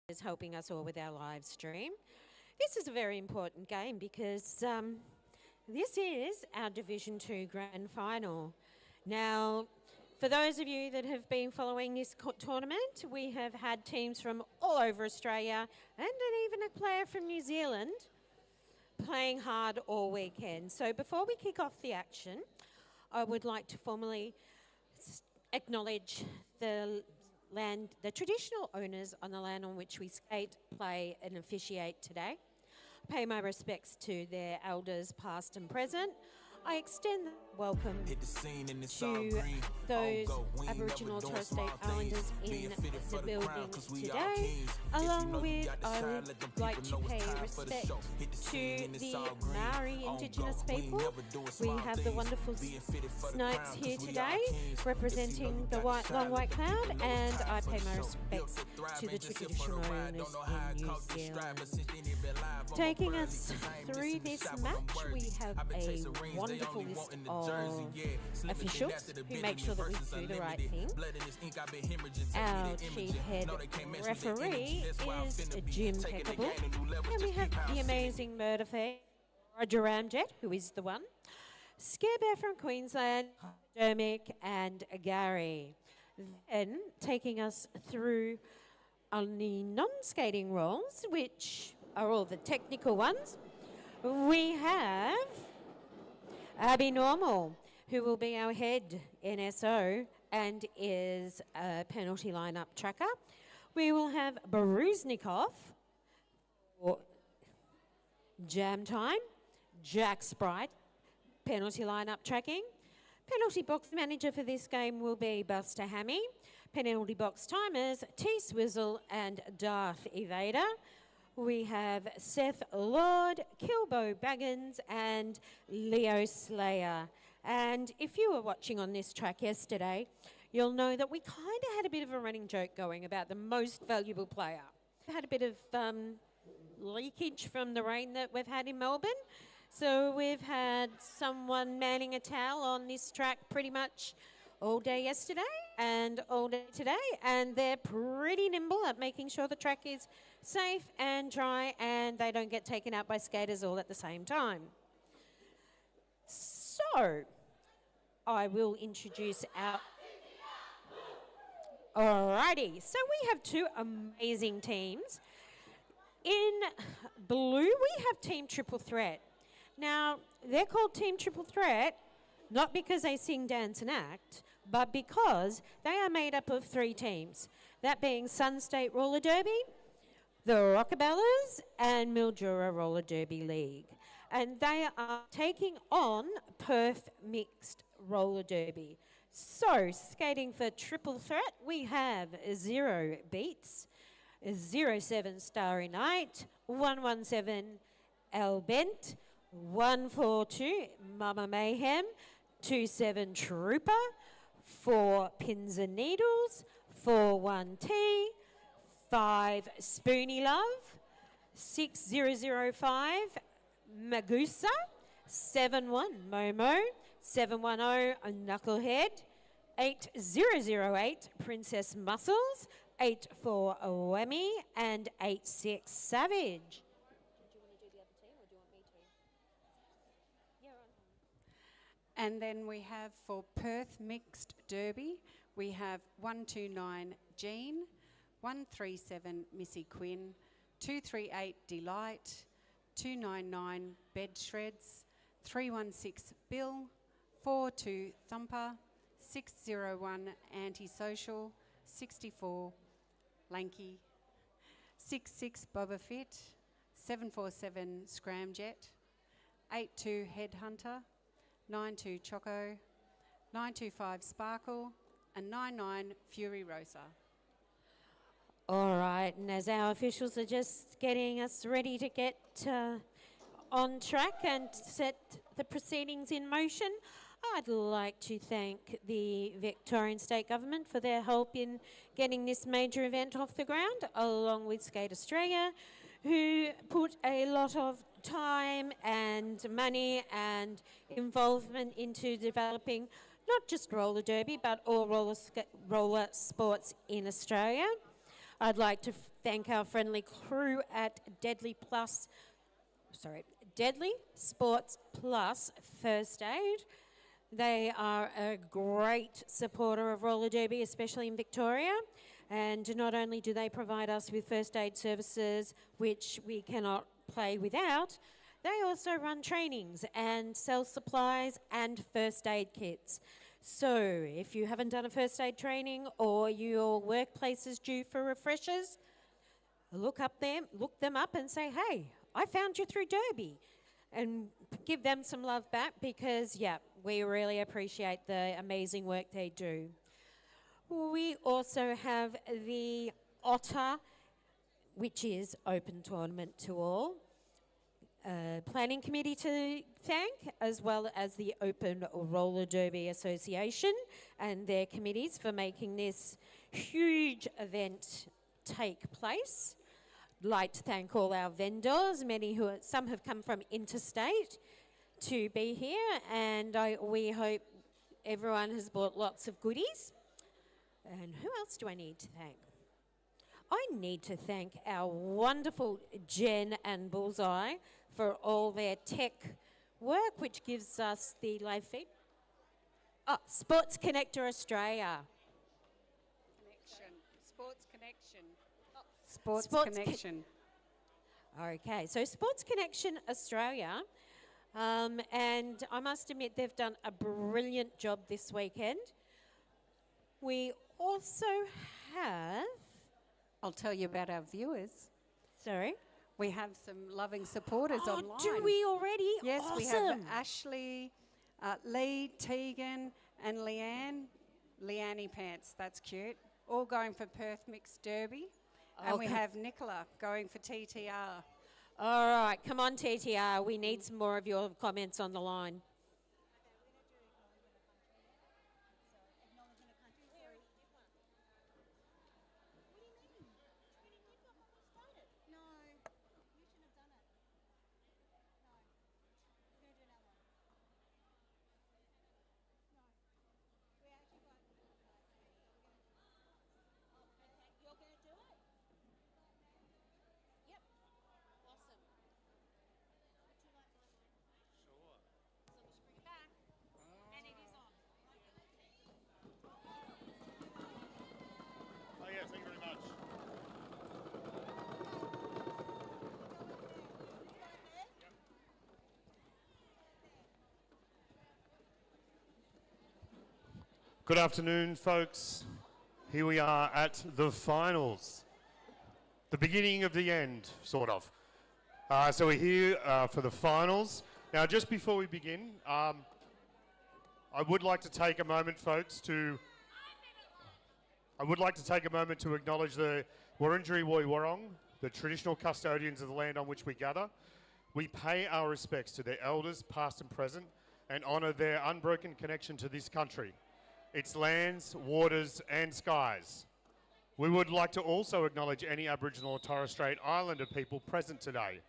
is helping us all with our live stream. This is a very important game because this is our Division 2 Grand Final. Now, for those of you that have been following this tournament, we have had teams from all over Australia and even a player from New Zealand playing hard all weekend. So before we kick off the action, I would like to formally acknowledge the traditional owners on the land on which we skate, play and officiate today. Pay my respects to their elders past and present. I extend the welcome to those Aboriginal and Torres Strait Islanders in the building today. Along with, I would like to pay respect to the Maori Indigenous people. We have the wonderful Snipes here today representing the long white cloud, and I pay my respects to the traditional owners in New Zealand. Taking us through this match, we have a wonderful list of officials who make sure that we do the right thing. Our chief head referee is Jim Peckable, and we have the amazing murder face, Roger Ramjet, who is the one, Scare Bear from Queensland, Dermick and Gary. Then taking us through on the non-skating roles, which are all the technical ones, we have Abby Normal, who will be our head NSO and is a penalty lineup tracker. We will have Baruznikov for jam time, Jack Sprite, penalty lineup tracking. Penalty box manager for this game will be Buster Hammy. Penalty box timers, T Swizzle and Darth Evader. We have Seth Lord, Kilbo Baggins and Leo Slayer. And if you were watching on this track yesterday, you'll know that we kind of had a bit of a running joke going about the most valuable player. We had a bit of leakage from the rain that we've had in Melbourne. So we've had someone manning a towel on this track pretty much all day yesterday and all day today, and they're pretty nimble at making sure the track is safe and dry and they don't get taken out by skaters all at the same time. So I will introduce our... Alrighty, so we have two amazing teams. In blue, we have Team Triple Threat. Now, they're called Team Triple Threat not because they sing, dance and act, but because they are made up of three teams, that being Sun State Roller Derby, the Rockabellas and Mildura Roller Derby League. And they are taking on Perth Mixed Roller Derby. So, skating for Triple Threat, we have 0 Beats, 07 Starry Night, 117 Al Bent, 142 Mama Mayhem, 27 Trooper, 4 Pins and Needles, 41T, 5 Spoony Love, 6005 Magusa, 71 Momo, 710 Knucklehead, 8008 Princess Muscles, 84 Whammy and 86 Savage. And then we have for Perth Mixed Derby, we have 129 Jean, 137 Missy Quinn, 238 Delight, 299 Bed Shreds, 316 Bill, 42 Thumper, 601 Antisocial, 64 Lanky, 66 Boba Fett, 747 Scramjet, 82 Headhunter, 92 Choco, 925 Sparkle, and 99 Fury Rosa. All right, and as our officials are just getting us ready to get on track and set the proceedings in motion, I'd like to thank the Victorian State Government for their help in getting this major event off the ground, along with Skate Australia, who put a lot of time and money and involvement into developing not just roller derby, but all roller sports in Australia. I'd like to thank our friendly crew at Deadly Sports Plus First Aid. They are a great supporter of roller derby, especially in Victoria. And not only do they provide us with first aid services, which we cannot play without, they also run trainings and sell supplies and first aid kits. So if you haven't done a first aid training or your workplace is due for refreshers, look them up and say, hey, I found you through Derby. And give them some love back because, yeah, we really appreciate the amazing work they do. We also have the Otta, which is open tournament to all. Planning committee to thank, as well as the Open Roller Derby Association and their committees for making this huge event take place. Like to thank all our vendors, some have come from interstate to be here, and we hope everyone has bought lots of goodies. And who else do I need to thank? I need to thank our wonderful Jen and Bullseye for all their tech work, which gives us the live feed. Oh, Sports Connector Australia. Sports Connection. Sports Connection. Okay, so Sports Connection Australia, and I must admit they've done a brilliant job this weekend. We also have... I'll tell you about our viewers. Sorry? We have some loving supporters online. Do we already? Yes, awesome. We have Ashley, Lee, Tegan and Leanne. Leanne Pants, that's cute. All going for Perth Mixed Derby. And we have Nicola going for TTR. All right, come on TTR. We need some more of your comments on the line. Good afternoon, folks. Here we are at the finals. The beginning of the end, sort of. So we're here for the finals. Now, just before we begin, I would like to take a moment, folks, to acknowledge the Wurundjeri Woi Wurrung, the traditional custodians of the land on which we gather. We pay our respects to their elders, past and present, and honour their unbroken connection to this country, its lands, waters and skies. We would like to also acknowledge any Aboriginal or Torres Strait Islander people present today.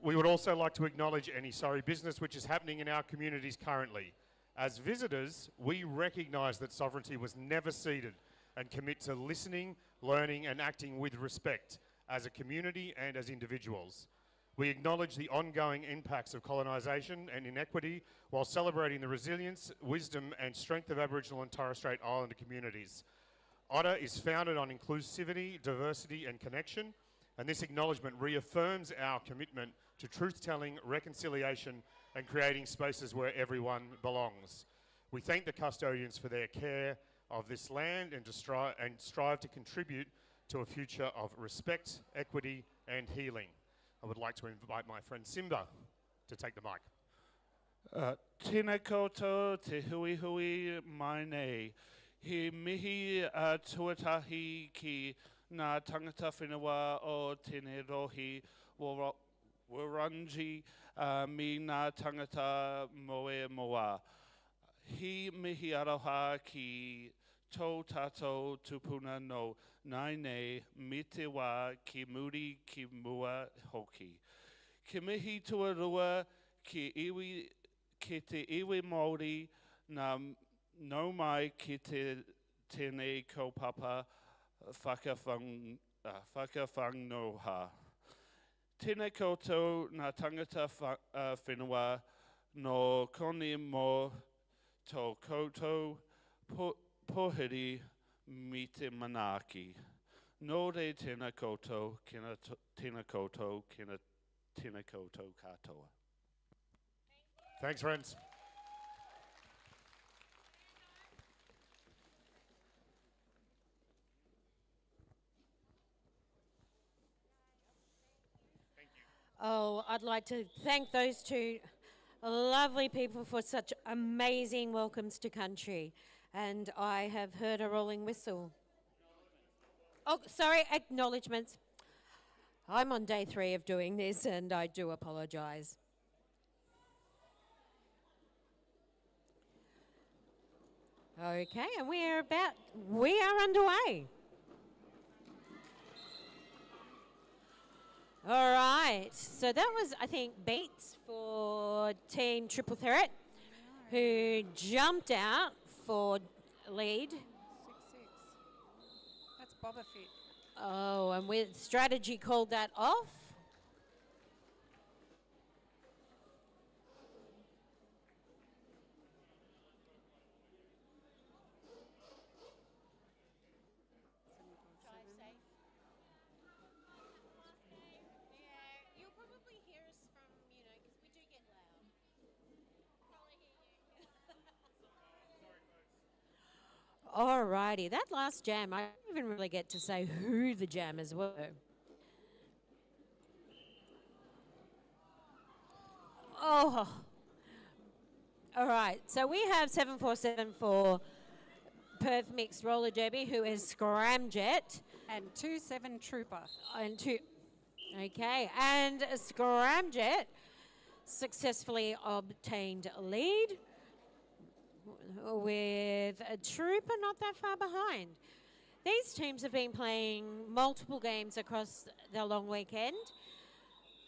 We would also like to acknowledge any business which is happening in our communities currently. As visitors, we recognise that sovereignty was never ceded and commit to listening, learning and acting with respect as a community and as individuals. We acknowledge the ongoing impacts of colonisation and inequity while celebrating the resilience, wisdom and strength of Aboriginal and Torres Strait Islander communities. Otta is founded on inclusivity, diversity and connection, and this acknowledgement reaffirms our commitment to truth-telling, reconciliation and creating spaces where everyone belongs. We thank the custodians for their care of this land and strive to contribute to a future of respect, equity and healing. I would like to invite my friend Simba to take the mic. Tēnā koutou te hui hui mai nei. He mihi tuatahi ki ngā tangata whenua o tēnei rohi Wurundjeri mi ngā tangata moe moa. He mihi aroha ki tō tātou tupuna no nai nei me te wā ki muri ki mua hoki. Ki mihi tuarua ki te iwi Māori nā nau mai ki te tēnei kaupapa whakawhangnoha. Tēnei koutou ngā tangata whenua no koni mō tō koutou pohiri me te manaaki. Nō re tēnā koutou, tēnā koutou, tēnā koutou katoa. Thanks, friends. Oh, I'd like to thank those two lovely people for such amazing welcomes to country. And I have heard a rolling whistle. Oh, sorry, acknowledgments. I'm on day 3 of doing this and I do apologise. Okay, and we are underway. All right, so that was, I think, Beats for Team Triple Threat, who jumped out for lead. 6-6. That's Boba Fett. Oh, and with strategy called that off. Alrighty, that last jam, I didn't even really get to say who the jammers were. Oh, all right. So we have 747 for Perth Mixed Roller Derby, who is Scramjet. And 2-7 Trooper. Okay, and Scramjet successfully obtained a lead, with a Trooper not that far behind. These teams have been playing multiple games across the long weekend,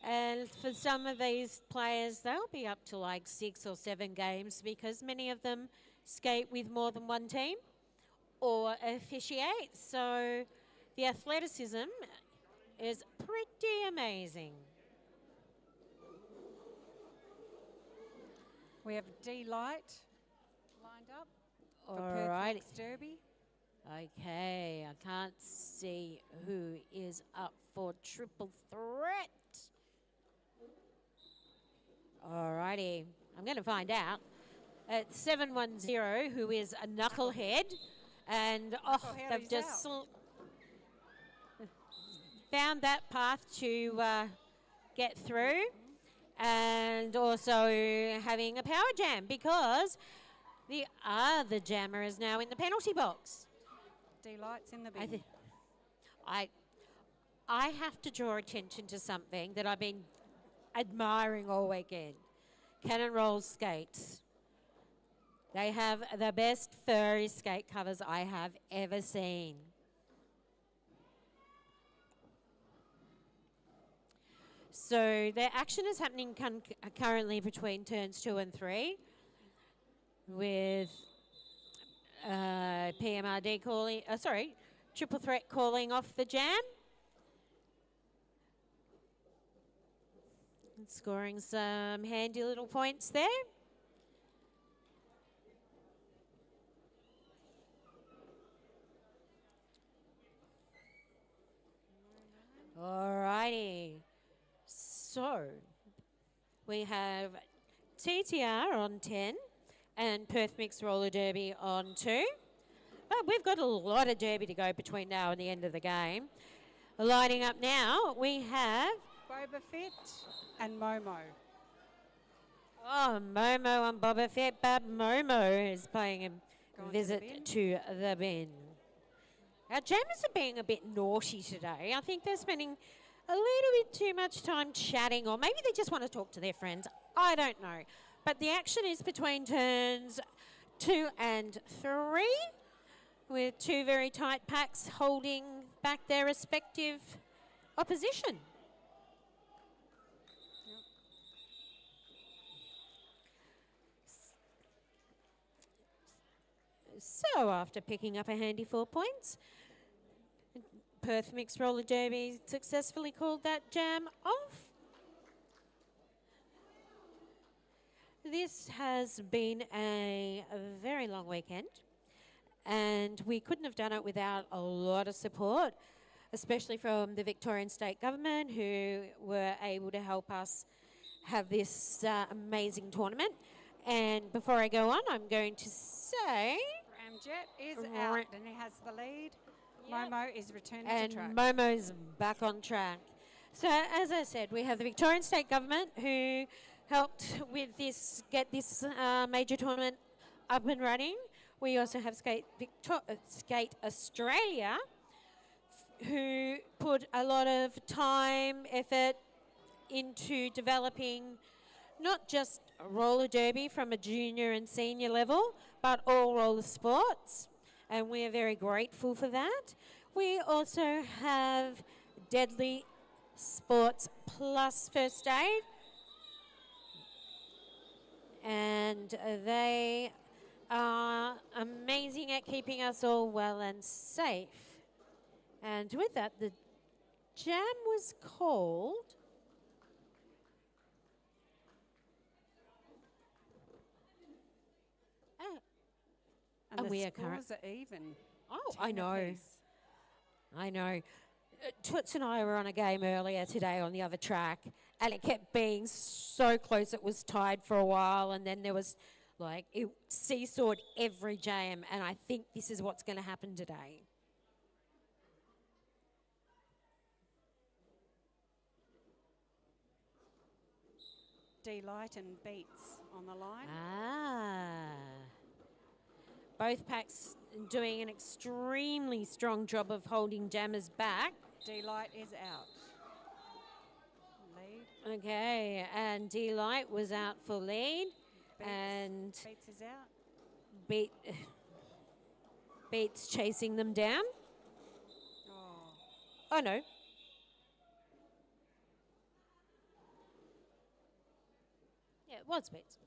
and for some of these players they'll be up to like 6 or 7 games because many of them skate with more than one team or officiate, so the athleticism is pretty amazing. We have D-Light lined up for All Perth right. Mixed Derby. Okay, I can't see who is up for Triple Threat. Alrighty, I'm going to find out. It's 710, who is a knucklehead, and Knucklehead they've is just out. found that path to get through, and also having a power jam because the other jammer is now in the penalty box. D-Light's in the bin. I have to draw attention to something that I've been admiring all weekend. Cannon Roll skates. They have the best furry skate covers I have ever seen. So the action is happening currently between turns 2 and 3 with PMRD calling, Triple Threat calling off the jam. And scoring some handy little points there. Alrighty. So we have TTR on 10 and Perth Mixed Roller Derby on 2. But we've got a lot of derby to go between now and the end of the game. Lining up now, we have Boba Fett and Momo. Oh, Momo and Boba Fett, but Momo is paying a Going visit to the bin. Our jammers are being a bit naughty today. I think they're spending a little bit too much time chatting, or maybe they just want to talk to their friends. I don't know. But the action is between turns 2 and 3, with two very tight packs holding back their respective opposition. So after picking up a handy 4 points, Perth Mixed Roller Derby successfully called that jam off. This has been a very long weekend, and we couldn't have done it without a lot of support, especially from the Victorian State Government, who were able to help us have this amazing tournament. And before I go on, I'm going to say... Ramjet is out and he has the lead. Yep. Momo is returning And to track. Momo's back on track. So as I said, we have the Victorian State Government who helped with this, get this major tournament up and running. We also have Skate Australia, who put a lot of time, effort into developing not just roller derby from a junior and senior level, but all roller sports, and we are very grateful for that. We also have Deadly Sports Plus First Aid, and they are amazing at keeping us all well and safe. And with that, the jam was called And we the are current. scores are even. Oh, 10 I know. apiece. I know. Toots and I were on a game earlier today on the other track, and it kept being so close. It was tied for a while, and then there was like it seesawed every jam, and I think this is what's going to happen today. Delight and Beats on the line. Both packs doing an extremely strong job of holding jammers back. Delight is out. Lead. Okay, and Delight was out for lead. Beats. And Beats is out. Beats chasing them down. Oh. Oh, no. Yeah, it was Beats.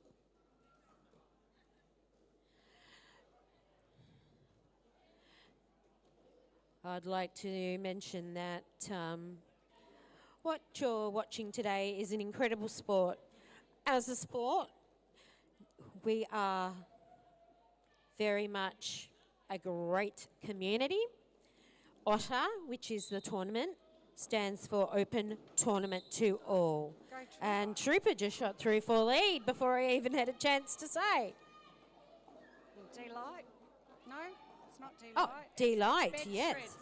I'd like to mention that what you're watching today is an incredible sport. As a sport, we are very much a great community. Otta, which is the tournament, stands for Open Tournament to All. Go Trooper. And Trooper just shot through for lead before I even had a chance to say. Delight. No, it's not Delight. Oh, Delight, Bed yes. Shreds.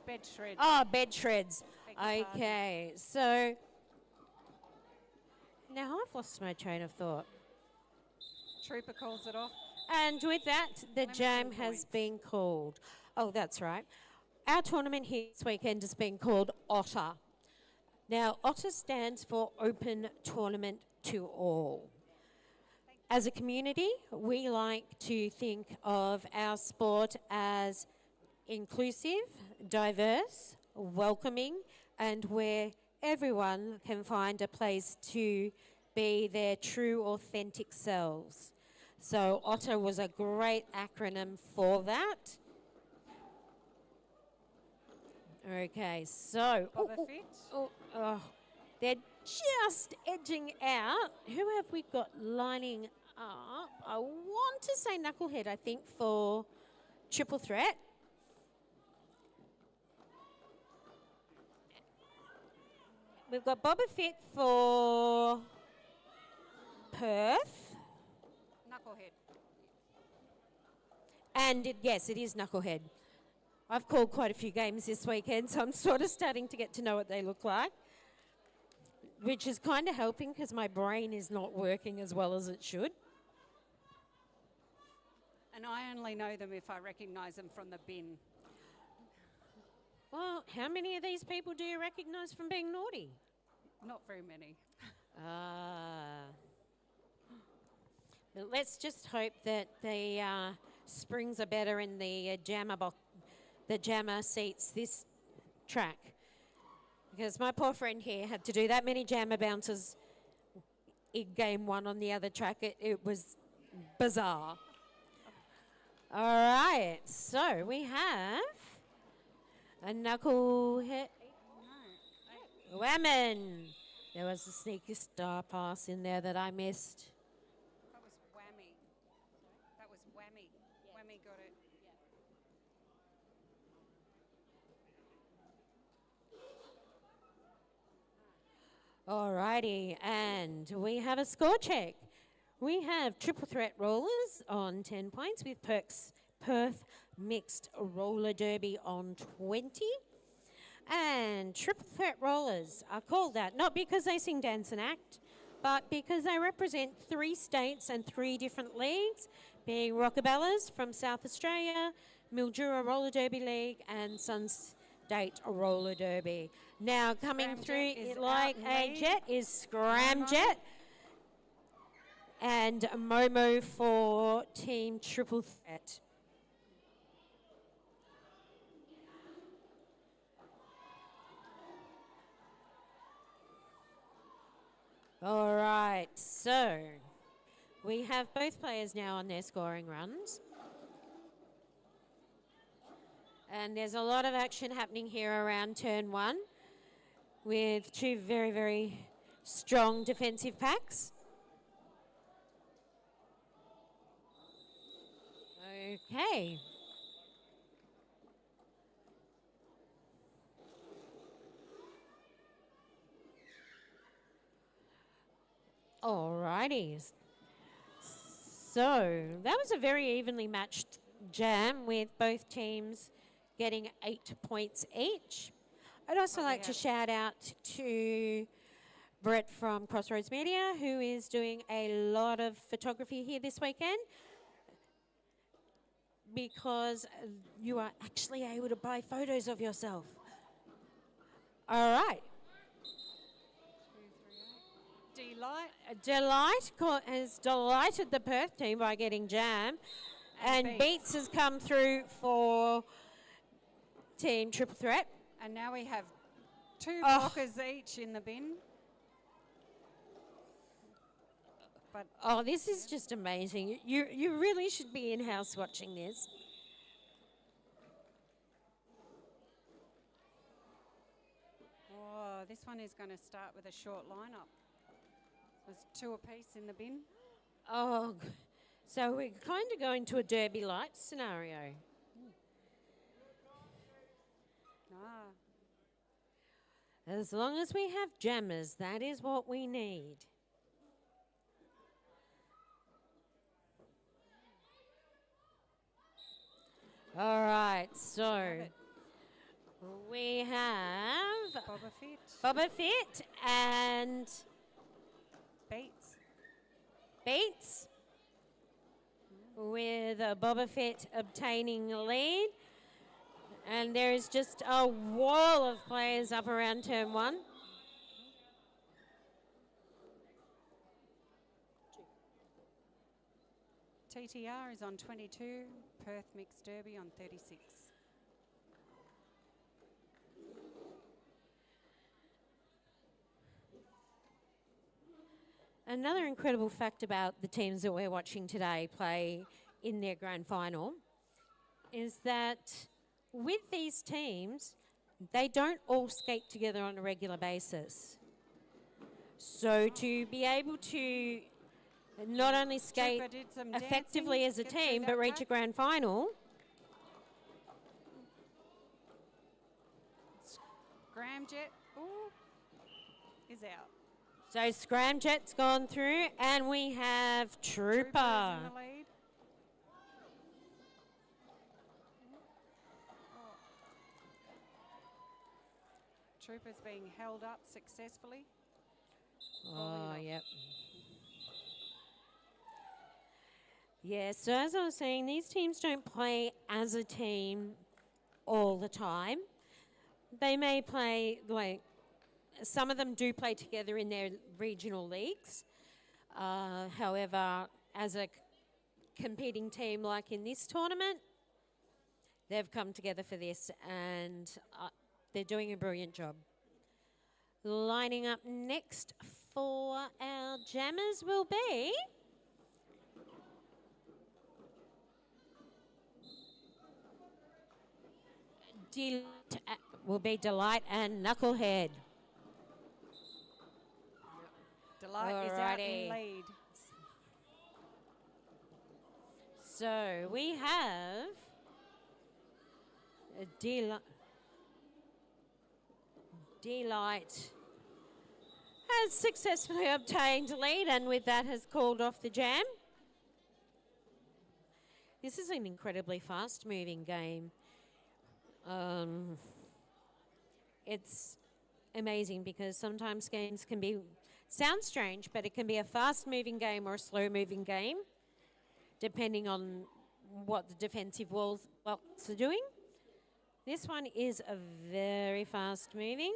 Bed Shreds. Oh, Bed Shreds. Beg your pardon. Okay, so now I've lost my train of thought. Trooper calls it off. And with that, the Limited jam has points. been called. Oh, that's right. Our tournament here this weekend has been called Otta. Now, Otta stands for Open Tournament to All. As a community, we like to think of our sport as inclusive, diverse, welcoming, and where everyone can find a place to be their true, authentic selves. So Otta was a great acronym for that. Okay, so Boba Fett. they're just edging out. Who have we got lining up? I want to say Knucklehead, I think, for Triple Threat. We've got Boba Fett for Perth. Knucklehead. And yes, it is Knucklehead. I've called quite a few games this weekend, so I'm sort of starting to get to know what they look like, which is kind of helping because my brain is not working as well as it should. And I only know them if I recognise them from the bin. Well, how many of these people do you recognise from being naughty? Not very many. But let's just hope that the springs are better in the jammer seats this track. Because my poor friend here had to do that many jammer bounces in game one on the other track. It was bizarre. All right, so we have a knucklehead. Whammon. There was a sneaky star pass in there that I missed. That was whammy. That was whammy. Whammy got it. Alrighty, and we have a score check. We have triple threat rollers on 10 points with Perth mixed roller derby on 20. And triple threat rollers are called that not because they sing, dance and act, but because they represent 3 states and 3 different leagues, being Rockabellas from South Australia, Mildura Roller Derby League and Sun State Roller Derby. Now coming through like a jet is Scramjet and Momo for Team Triple Threat. All right, so we have both players now on their scoring runs. And there's a lot of action happening here around turn 1 with 2 very, very strong defensive packs. Okay. Alrighty. So that was a very evenly matched jam with both teams getting 8 points each. I'd also like to shout out to Brett from Crossroads Media, who is doing a lot of photography here this weekend, because you are actually able to buy photos of yourself. All right. Delight has delighted the Perth team by getting jam, and Beats has come through for Team Triple Threat. And now we have 2 blockers each in the bin. But this is just amazing. You really should be in-house watching this. Oh, this one is going to start with a short lineup. There's 2 apiece in the bin. Oh, so we're kind of going to a Derby Lights scenario. As long as we have jammers, that is what we need. All right, so we have Boba Fett and Beats with Boba Fett obtaining the lead. And there is just a wall of players up around turn 1. TTR is on 22, Perth Mixed Derby on 36. Another incredible fact about the teams that we're watching today play in their grand final is that with these teams, they don't all skate together on a regular basis. So to be able to not only skate effectively as a team, but reach a grand final. Scramjet, is out. So Scramjet's gone through, and we have Trooper. In the lead. Trooper's being held up successfully. Oh, yep. Yeah, so as I was saying, these teams don't play as a team all the time. They may play, like, some of them do play together in their regional leagues. However, as a competing team like in this tournament, they've come together for this, and they're doing a brilliant job. Lining up next for our jammers will be will be Delight and Knucklehead. Delight is out in Alrighty. lead. So we have a Delight has successfully obtained lead and with that has called off the jam. This is an incredibly fast moving game. It's amazing because sometimes games can sound strange, but it can be a fast moving game or a slow moving game, depending on what the defensive blocks are doing. This one is a very fast moving.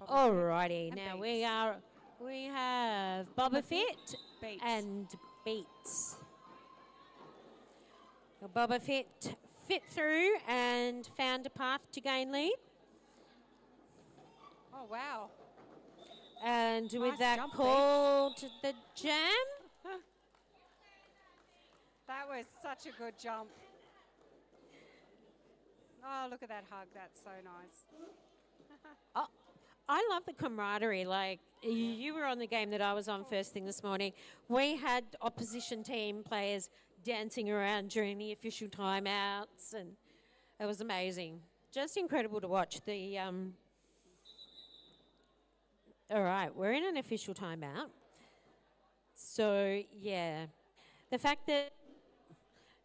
Alrighty, now we have Boba Fett Beats. and Beats. Now Boba Fett fit through and found a path to gain lead. Oh, wow. And with Nice that jump, called the jam. That was such a good jump. Oh, look at that hug. That's so nice. I love the camaraderie. Like, you were on the game that I was on first thing this morning. We had opposition team players dancing around during the official timeouts, and it was amazing. Just incredible to watch. All right, we're in an official timeout. So, yeah, the fact that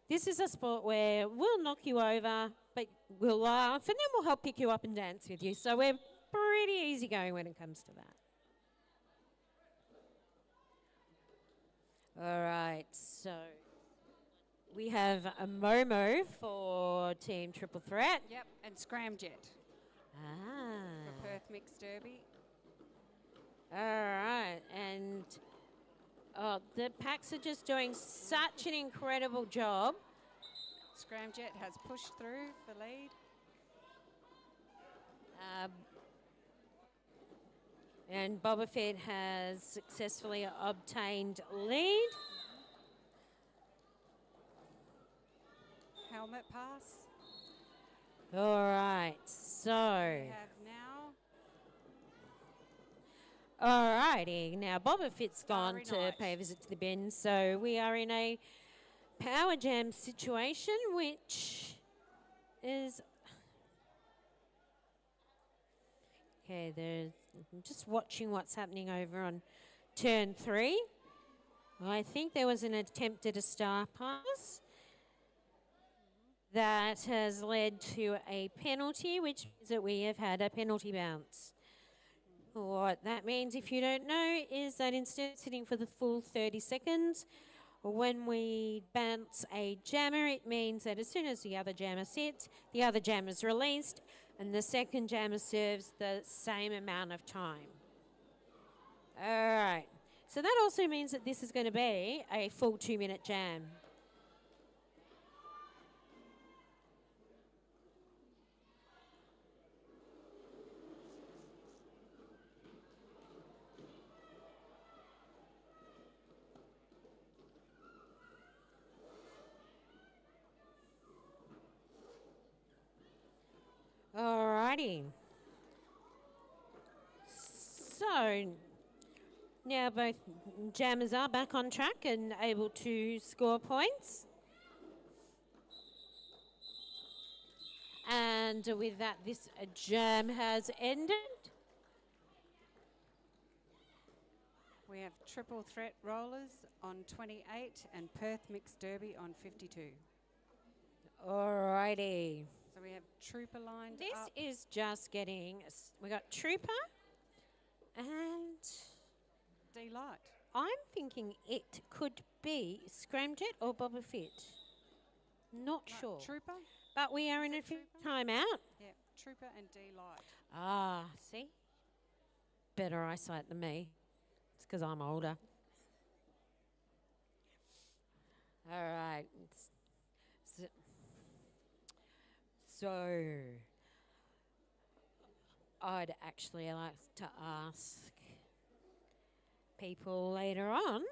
this is a sport where we'll knock you over, but we'll laugh, and then we'll help pick you up and dance with you. So we're pretty easygoing when it comes to that. All right, so we have a Momo for Team Triple Threat. Yep, and Scramjet for Perth Mixed Derby. All right, and the packs are just doing such an incredible job. Scramjet has pushed through for lead. And Boba Fett has successfully obtained lead. Helmet pass. All right, so. We have now. All righty, now Boba Fett's gone Starry to Night. pay a visit to the bin, so we are in a power jam situation, which is. Okay, I'm just watching what's happening over on turn 3. I think there was an attempt at a star pass that has led to a penalty, which means that we have had a penalty bounce. What that means, if you don't know, is that instead of sitting for the full 30 seconds, when we bounce a jammer, it means that as soon as the other jammer sits, the other jammer is released, and the second jammer serves the same amount of time. All right. So that also means that this is going to be a full 2-minute jam. Alrighty. So now both jammers are back on track and able to score points. And with that, this jam has ended. We have Triple Threat Rollers on 28 and Perth Mixed Derby on 52. Alrighty. So we have Trooper lined This up. is just getting, we got Trooper and Delight. I'm thinking it could be Scramjet or Boba Fett. Not No, sure. Trooper? But we are in a timeout. Yeah, Trooper and Delight. Ah, see? Better eyesight than me. It's because I'm older. All right. So, I'd actually like to ask people later on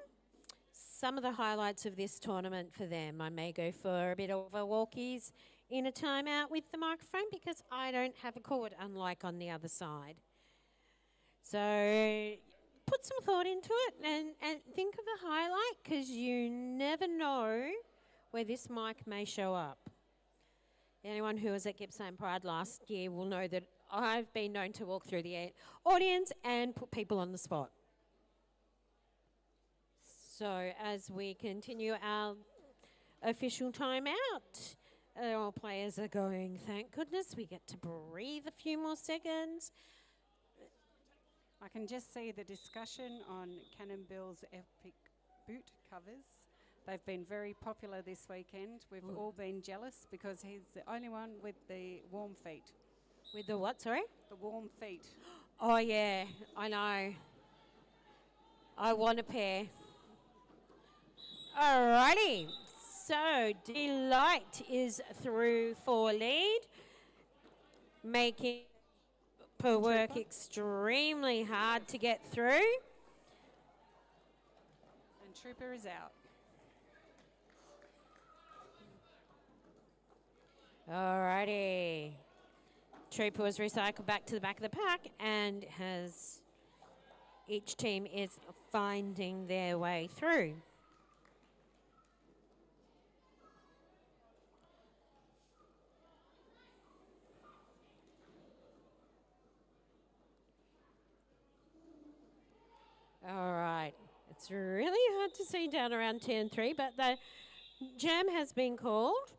some of the highlights of this tournament for them. I may go for a bit of a walkies in a timeout with the microphone because I don't have a cord, unlike on the other side. So put some thought into it and think of a highlight, because you never know where this mic may show up. Anyone who was at Gippsland Pride last year will know that I've been known to walk through the audience and put people on the spot. So as we continue our official timeout, all players are going, thank goodness we get to breathe a few more seconds. I can just see the discussion on Cannon Bill's epic boot covers. They've been very popular this weekend. We've all been jealous because he's the only one with the warm feet. With the what, sorry? The warm feet. Oh yeah, I know. I want a pair. Alrighty, so Delight is through for lead, making her work extremely hard to get through. And Trooper is out. Alrighty. Trooper was recycled back to the back of the pack and each team is finding their way through. All right, it's really hard to see down around turn 3, but the jam has been called.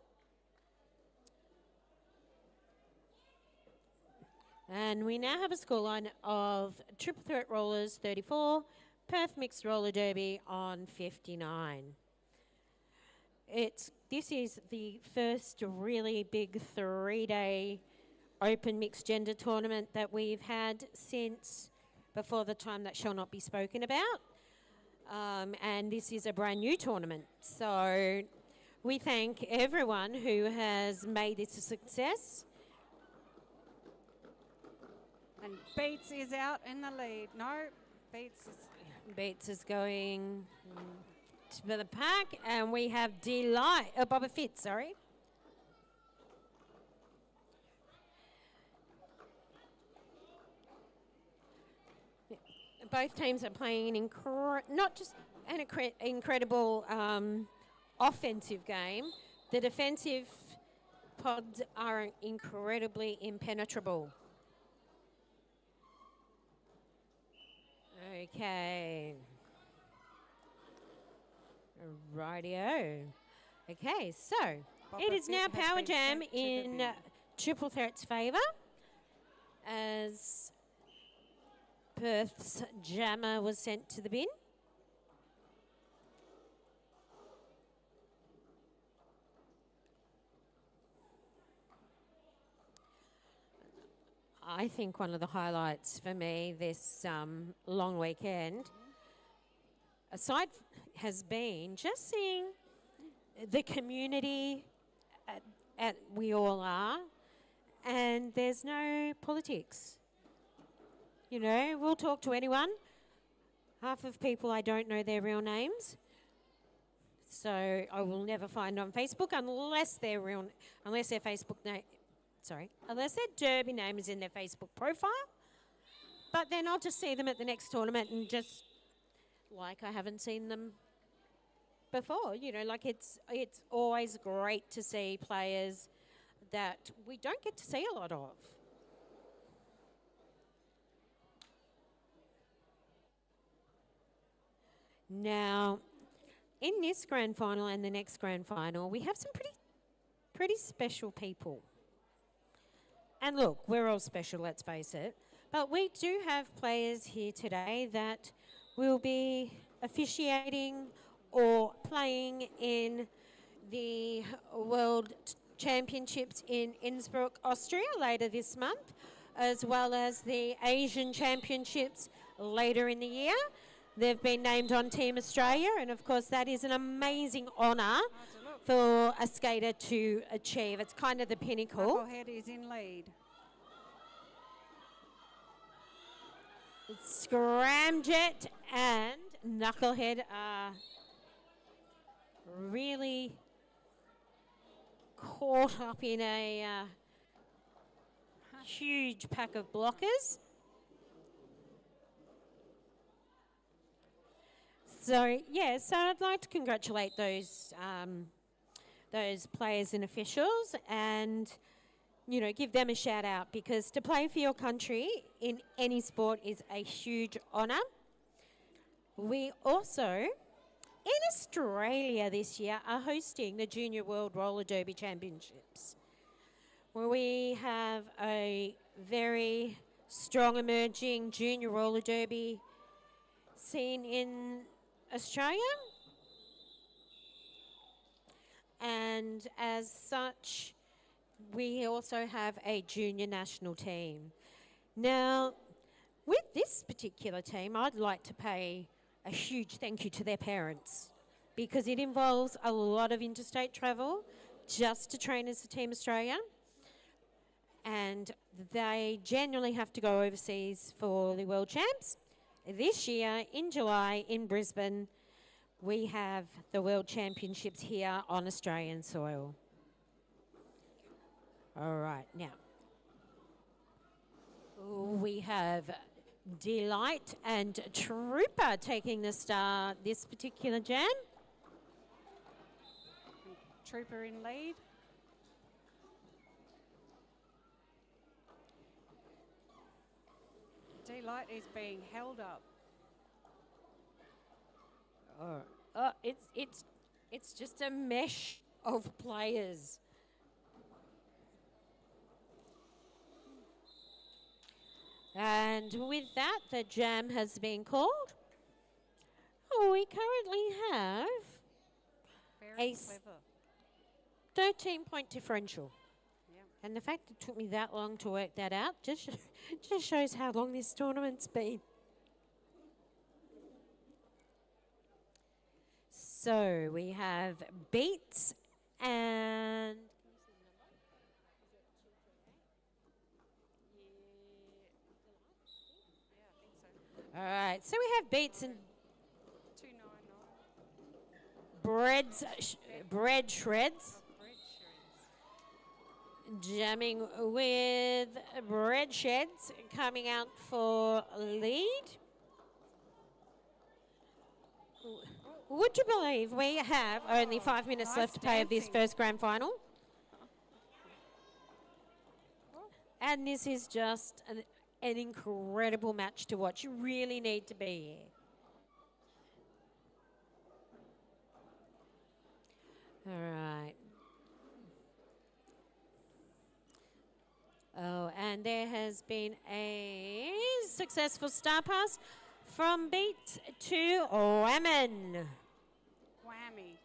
And we now have a scoreline of Triple Threat Rollers 34, Perth Mixed Roller Derby on 59. This is the first really big 3-day open mixed gender tournament that we've had since before the time that shall not be spoken about. And this is a brand new tournament. So we thank everyone who has made this a success. And Beats is out in the lead. No, Beats is going to the pack, and we have Delight, Boba Fett, sorry. Both teams are playing not just an incredible offensive game. The defensive pods are incredibly impenetrable. Okay. Rightio. Okay, so it is now Power Jam in Triple Threat's favour, as Perth's jammer was sent to the bin. I think one of the highlights for me this long weekend, aside has been just seeing the community at we all are, and there's no politics. You know, we'll talk to anyone. Half of people I don't know their real names, so I will never find on Facebook unless their Facebook name. Unless their derby name is in their Facebook profile. But then I'll just see them at the next tournament and just, like I haven't seen them before. You know, like it's always great to see players that we don't get to see a lot of. Now, in this grand final and the next grand final, we have some pretty special people. And look, we're all special, let's face it. But we do have players here today that will be officiating or playing in the World Championships in Innsbruck, Austria later this month, as well as the Asian Championships later in the year. They've been named on Team Australia, and of course that is an amazing honour for a skater to achieve. It's kind of the pinnacle. Knucklehead is in lead. Scramjet and Knucklehead are really caught up in a huge pack of blockers. So, yeah, so I'd like to congratulate those players and officials and, you know, give them a shout out, because to play for your country in any sport is a huge honour. We also, in Australia this year, are hosting the Junior World Roller Derby Championships, where we have a very strong emerging junior roller derby scene in Australia. And as such, we also have a junior national team. Now, with this particular team, I'd like to pay a huge thank you to their parents, because it involves a lot of interstate travel just to train as a Team Australia. And they genuinely have to go overseas for the World Champs. This year, in July, in Brisbane, we have the World Championships here on Australian soil. All right, now, we have Delight and Trooper taking the start this particular jam. Trooper in lead. Delight is being held up. It's just a mesh of players. And with that, the jam has been called. Oh, we currently have Very clever. 13-point differential. Yep. And the fact it took me that long to work that out just shows how long this tournament's been. So we have Beats and... All right, so we have Beats and 299. bread shreds. Jamming with bread sheds coming out for lead. Would you believe we have only 5 minutes nice left to play of this dancing. first grand final? And this is just an incredible match to watch. You really need to be here. All right. Oh, and there has been a successful star pass from Beat to Whammon. Whammy.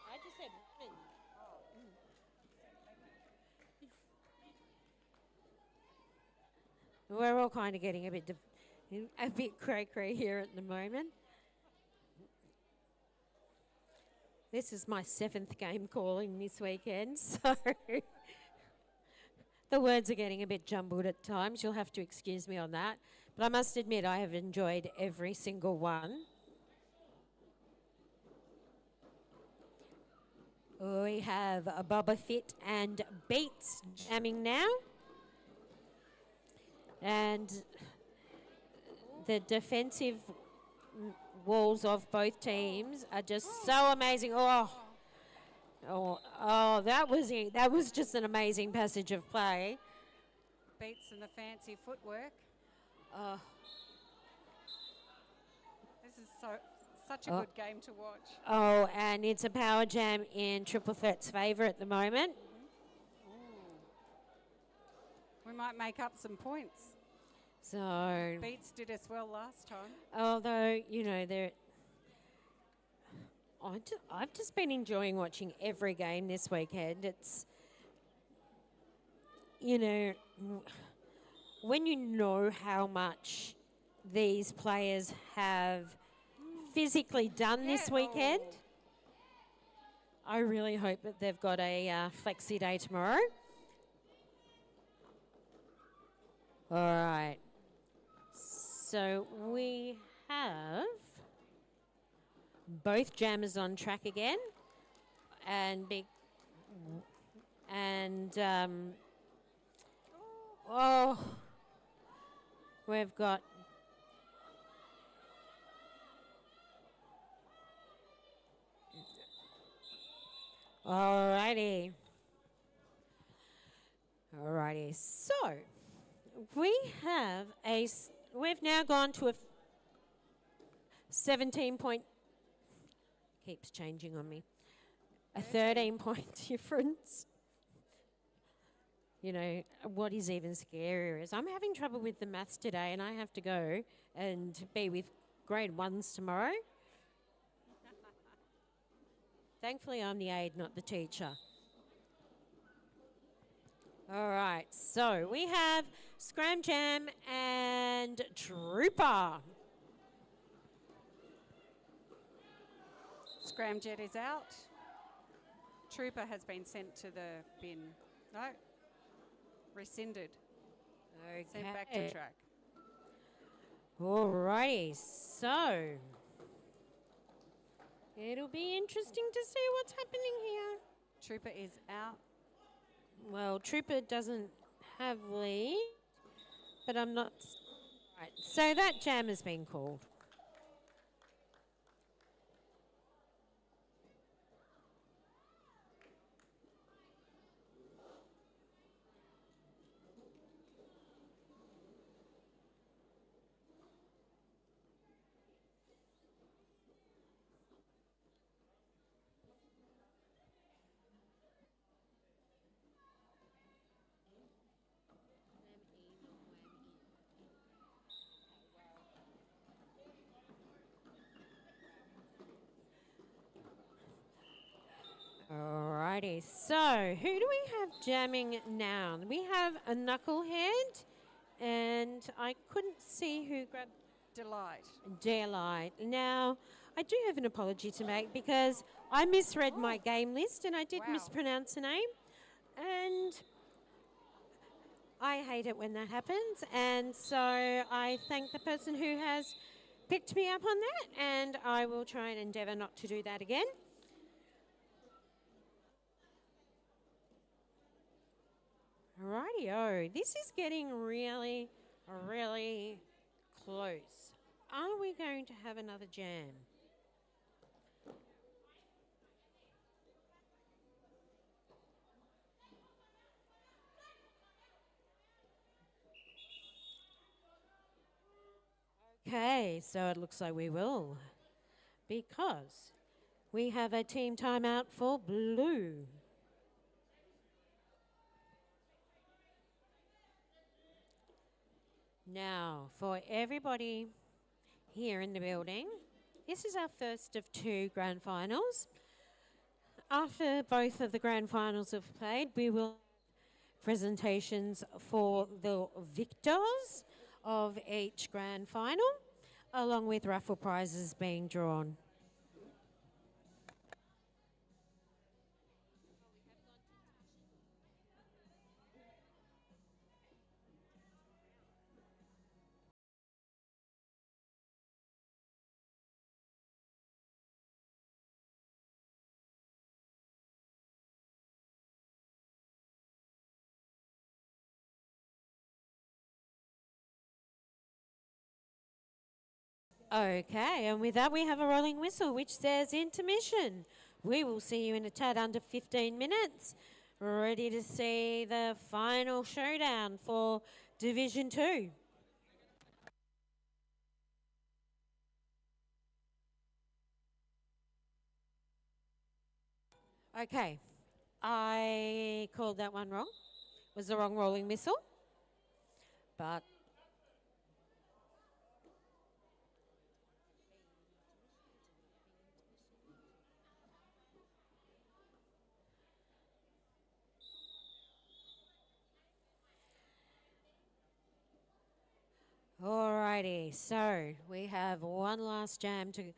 I just said We're all kind of getting a bit cray-cray here at the moment. This is my 7th game calling this weekend, so the words are getting a bit jumbled at times. You'll have to excuse me on that. But I must admit, I have enjoyed every single one. We have a Bubba Fit and Beats jamming now. And the defensive walls of both teams are just so amazing. That was just an amazing passage of play. Beats and the fancy footwork. This is such a good game to watch. Oh, and it's a power jam in Triple Threat's favour at the moment. We might make up some points. So Beats did us well last time. although, you know, I've just been enjoying watching every game this weekend. It's, you know, when you know how much these players have physically done this weekend, I really hope that they've got a flexi day tomorrow. All right. So we have both jammers on track again, and oh, we've got alrighty. Alrighty, so we've now gone to a 17 point, keeps changing on me, a 13 point difference. You know, what is even scarier is I'm having trouble with the maths today, and I have to go and be with grade ones tomorrow. Thankfully, I'm the aide, not the teacher. All right, so we have Scram Jam and Trooper. Scramjet is out. Trooper has been sent to the bin. No, rescinded. Okay. Sent back to track. Alrighty, so it'll be interesting to see what's happening here. Trooper is out. Well, Trooper doesn't have lead, but I'm not. Right, so that jam has been called. Alrighty, so who do we have jamming now? We have a knucklehead, and I couldn't see who grabbed Delight. Daylight. Now, I do have an apology to make because I misread my game list and I did Wow. mispronounce a name, and I hate it when that happens, and so I thank the person who has picked me up on that, and I will try and endeavour not to do that again. Rightio, this is getting really, really close. Are we going to have another jam? Okay, so it looks like we will, because we have a team timeout for blue. Now, for everybody here in the building, this is our first of two grand finals. After both of the grand finals have played, we will have presentations for the victors of each grand final, along with raffle prizes being drawn. Okay, and with that we have a rolling whistle which says intermission. We will see you in a tad under 15 minutes, ready to see the final showdown for Division 2. Okay, I called that one wrong. It was the wrong rolling whistle, but alrighty, so we have one last jam to.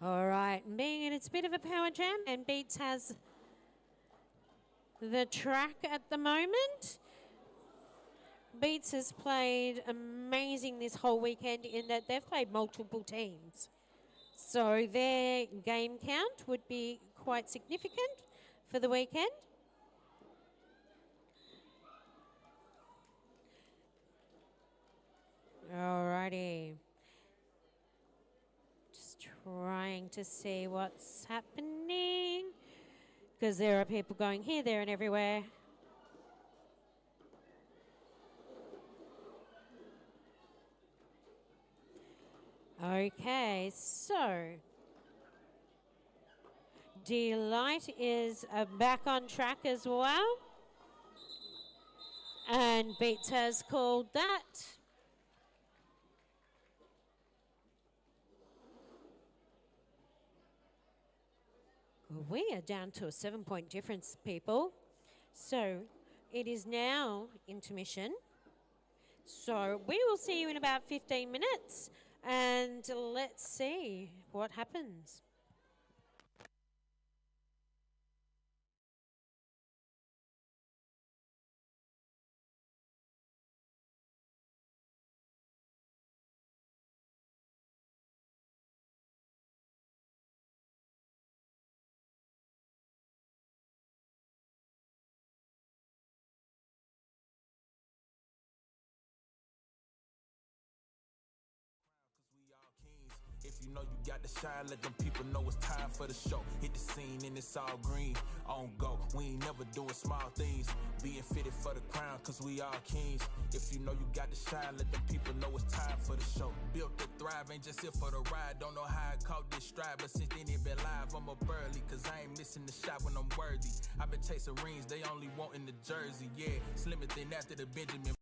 All right, being in it's a bit of a power jam, and Beats has the track at the moment. Beats has played amazing this whole weekend in that they've played multiple teams. So their game count would be quite significant for the weekend. Alrighty. Just trying to see what's happening, because there are people going here, there and everywhere. Okay, so Delight is back on track as well. And Beats has called that. We are down to a 7-point difference, people. So it is now intermission. So we will see you in about 15 minutes. And let's see what happens. If you know you got the shine, let them people know it's time for the show. Hit the scene and it's all green. On go, we ain't never doing small things. Being fitted for the crown, cause we all kings. If you know you got the shine, let them people know it's time for the show. Built to thrive, ain't just here for the ride. Don't know how I caught this stride, but since then it been live, I'm up early. Cause I ain't missing the shot when I'm worthy. I've been chasing rings, they only wantin' the jersey. Yeah, slimmer than after the Benjamin.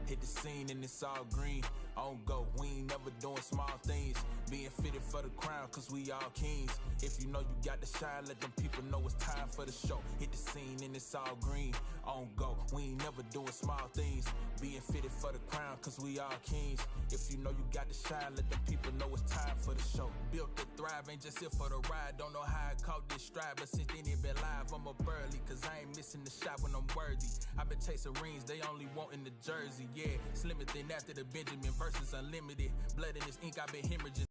Hit the scene and it's all green. On go, we ain't never doing small things. Being fitted for the crown, cause we all kings. If you know you got the shine, let them people know it's time for the show. Hit the scene and it's all green. On go, we ain't never doing small things. Being fitted for the crown, cause we all kings. If you know you got the shine, let them people know it's time for the show. Built to thrive, ain't just here for the ride. Don't know how I caught this stride, but since then it been live, I'm up early. Cause I ain't missing the shot when I'm worthy. I've been chasing rings, they only wantin' the jersey. Yeah, slimmer than after the Benjamin versus unlimited. Blood in this ink, I've been hemorrhaging.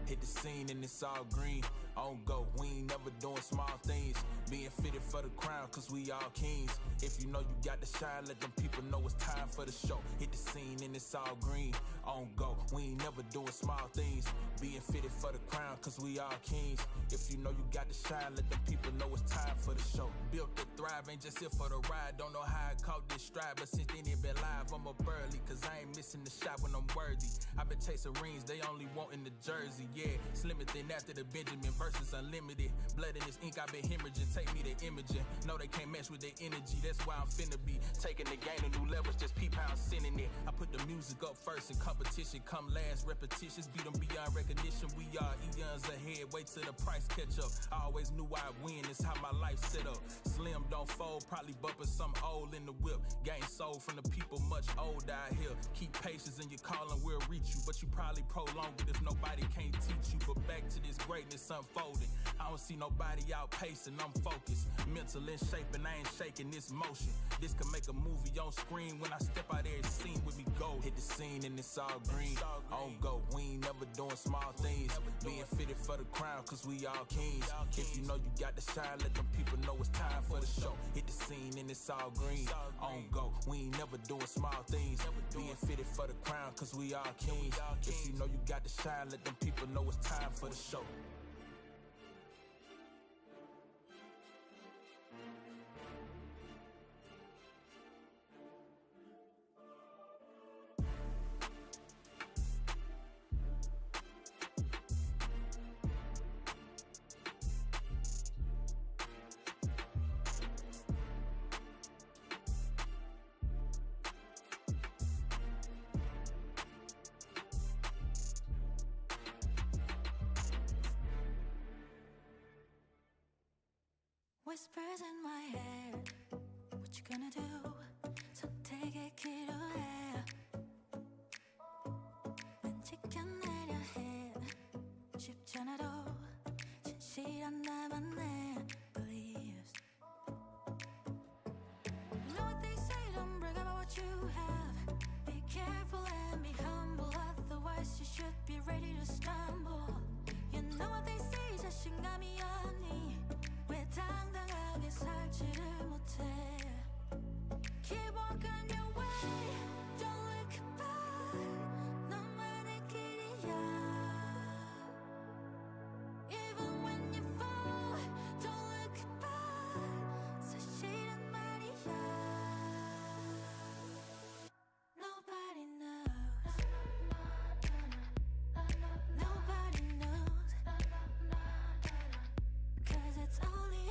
Hit the scene and it's all green. On go, we ain't never doing small things. Being fitted for the crown, cause we all kings. If you know you got the shine, let them people know it's time for the show. Hit the scene and it's all green. On go, we ain't never doing small things. Being fitted for the crown, cause we all kings. If you know you got the shine, let them people know it's time for the show. Built to thrive, ain't just here for the ride. Don't know how I caught this stride, but since then it been live, I'm up early. Cause I ain't missing the shot when I'm worthy. I've been chasing rings, they only wantin' the jersey. Yeah, slimmer than after the Benjamin versus unlimited. Blood in this ink, I've been hemorrhaging. Take me to imaging. No, they can't match with their energy. That's why I'm finna be taking the game to new levels. Just peep how I'm sending it. I put the music up first and competition come last. Repetitions beat them beyond recognition. We are eons ahead. Wait till the price catch up. I always knew I'd win. It's how my life set up. Slim don't fold. Probably bumping some old in the whip. Game sold from the people much older out here. Keep patience in your calling. We'll reach you, but you probably prolong it if nobody can't teach you. But back to this greatness unfold. unfolded. I don't see nobody outpacing, I'm focused. Mental in shape and I ain't shaking this motion. This can make a movie on screen. When I step out there, it's scene with me go. Hit the scene and it's all green. On go, we ain't never doing small things. Being fitted for the crown, cause we all kings. If you know you got to shine, let them people know it's time for the show. Hit the scene and it's all green. On go, we ain't never doing small things. Being fitted for the crown, cause we all kings. If you know you got to shine, let them people know it's time for the show. Whispers in my head, what you gonna do? 선택의 기로에 난 지켜내려 해. 쉽지 않아도 진실한 나만의 beliefs. You know what they say, don't brag about what you have. Be careful and be humble, otherwise you should be ready to stumble. You know what they say, 자신감이 아니 왜 당당하게 살지를 못해. Keep walking your way, don't look back. 너만의 길이야. Even when you fall, don't look back. 사실은 말이야. Nobody knows. Nobody knows. 'Cause it's only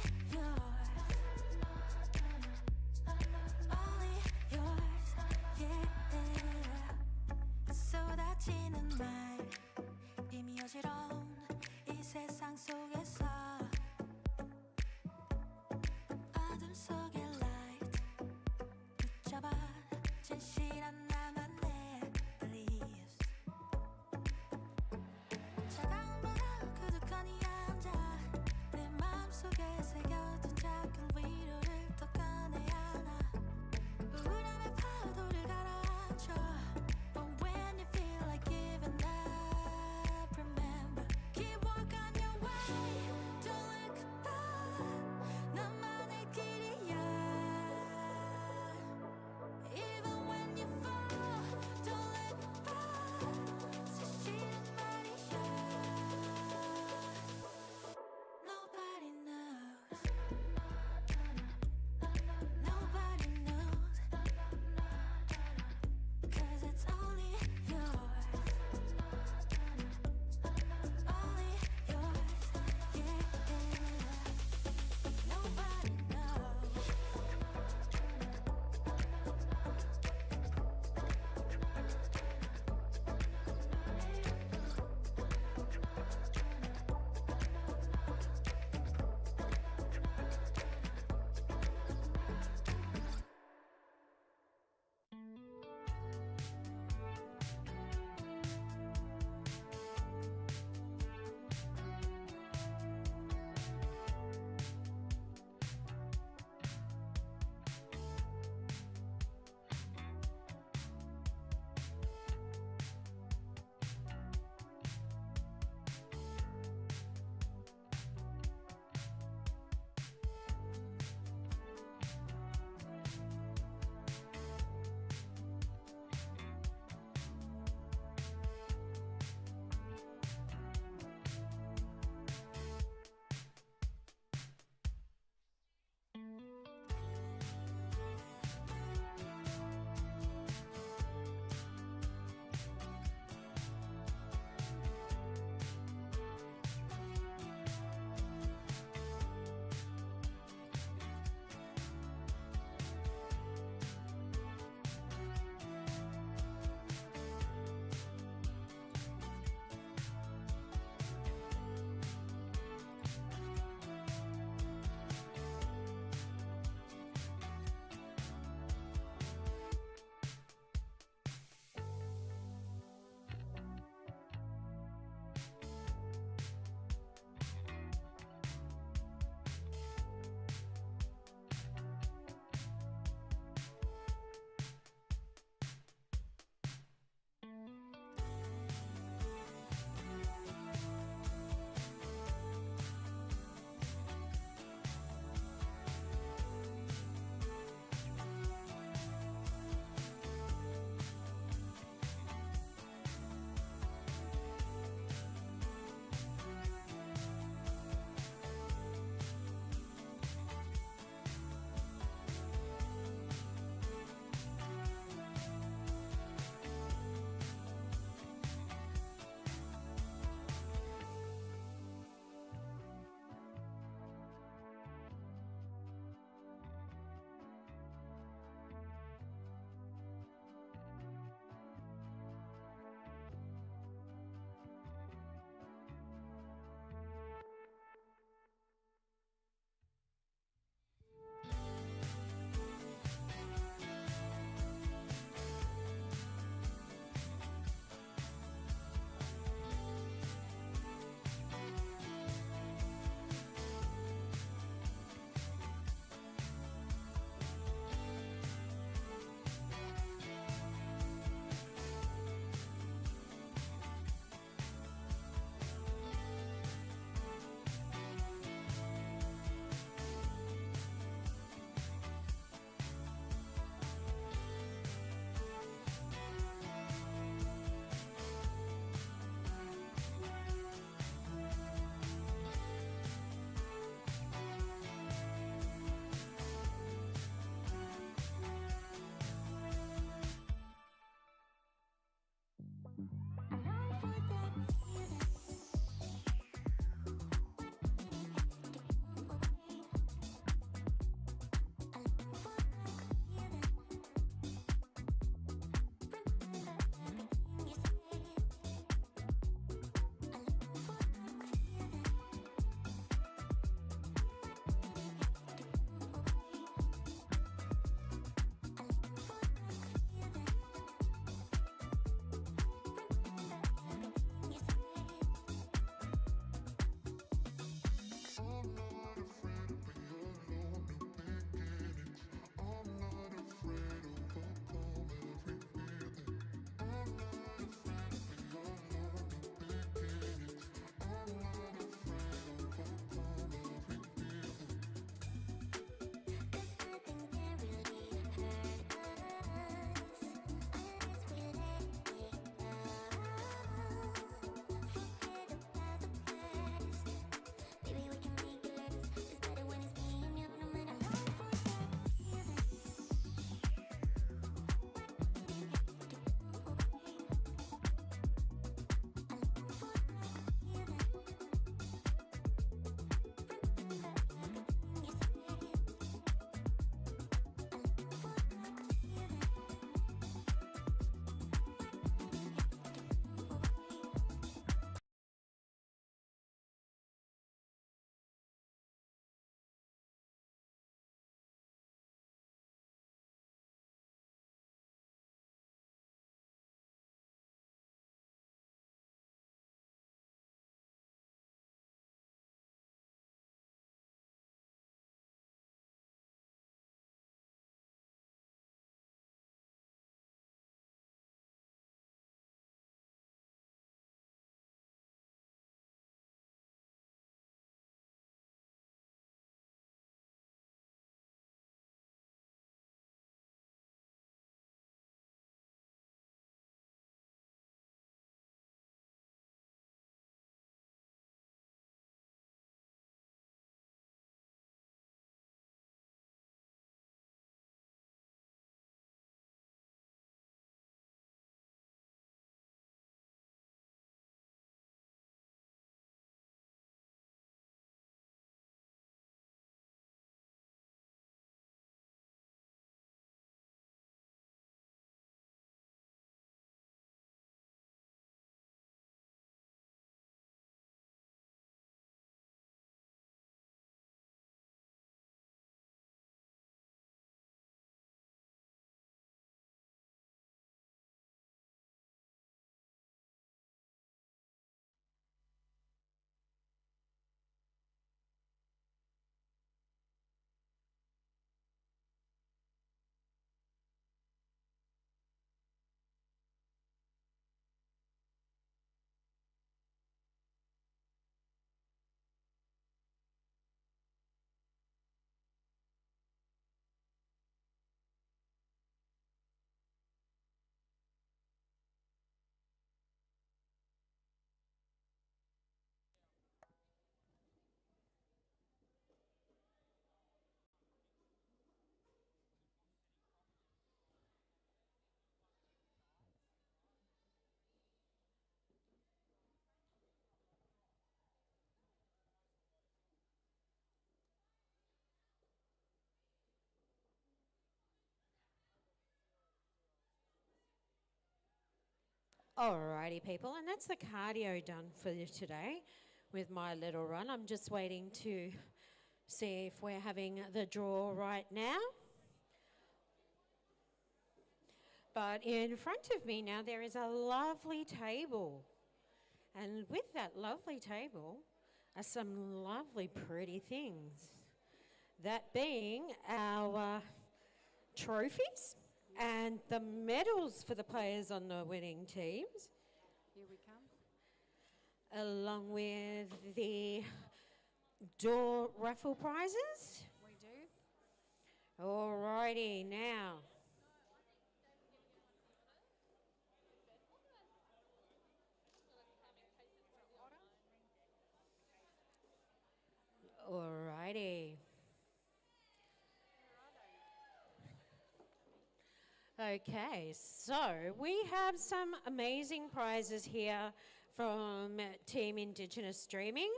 Alrighty, people, and that's the cardio done for you today with my little run. I'm just waiting to see if we're having the draw right now. But in front of me now there is a lovely table. And with that lovely table are some lovely pretty things. That being our trophies and the medals for the players on the winning teams, Here we come. along with the door raffle prizes. We do. Alrighty, now. Alrighty. Okay, so we have some amazing prizes here from Team Indigenous Streaming,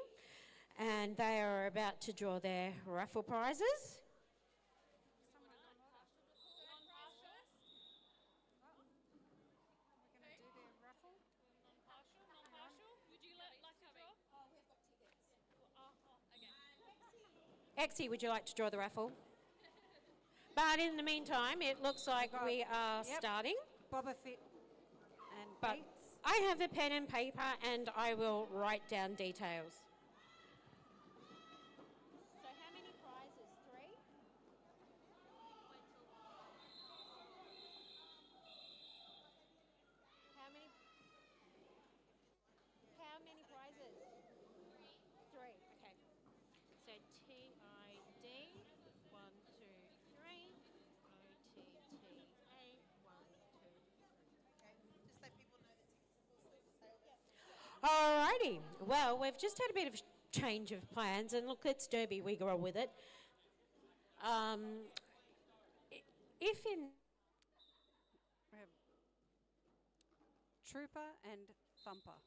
and they are about to draw their raffle prizes. We're going to do the raffle. Exie, would you like to draw the raffle? But in the meantime, it looks like we are starting. Boba Fett and But Beats. I have a pen and paper and I will write down details. So how many prizes? 3? How many prizes? 3. Okay. So TID 1, 2, 3. OTTA 1, 2. Alrighty. Well, we've just had a bit of change of plans, and look, it's Derby. We go with it. If in We have Trooper and Thumper.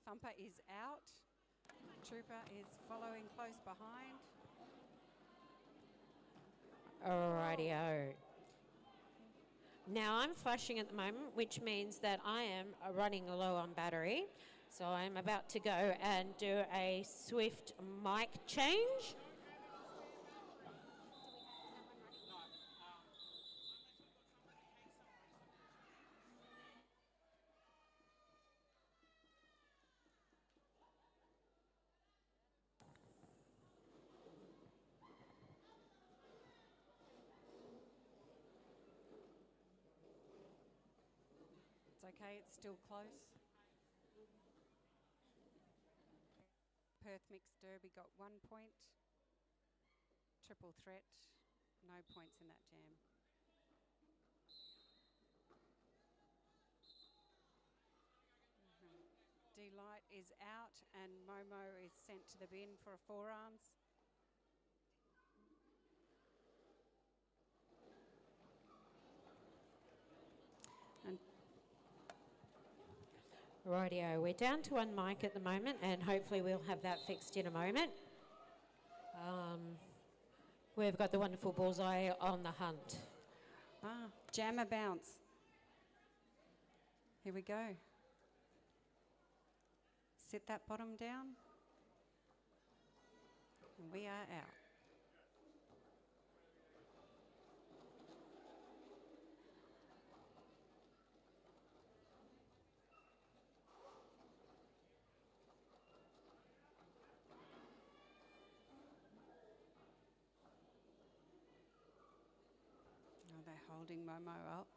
Thumper is out. Trooper is following close behind. Alrighty-o. Now I'm flashing at the moment, which means that I am running low on battery. So I'm about to go and do a swift mic change. It's okay, it's still close. Perth Mixed Derby got 1 point. Triple Threat, no points in that jam. Delight is out and Momo is sent to the bin for a forearms. And Rightio, we're down to one mic at the moment, and hopefully we'll have that fixed in a moment. We've got the wonderful Bullseye on the hunt. jammer bounce. Here we go. Sit that bottom down. And we are out. Oh, they're holding Momo up.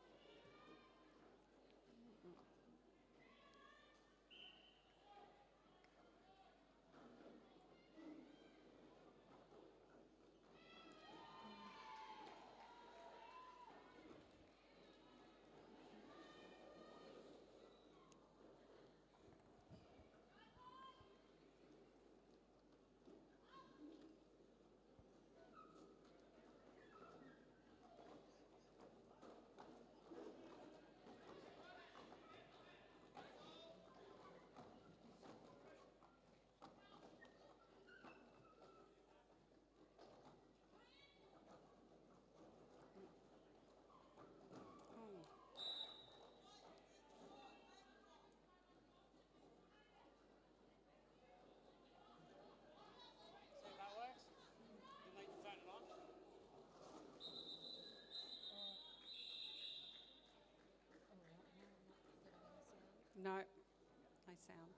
No, no sound.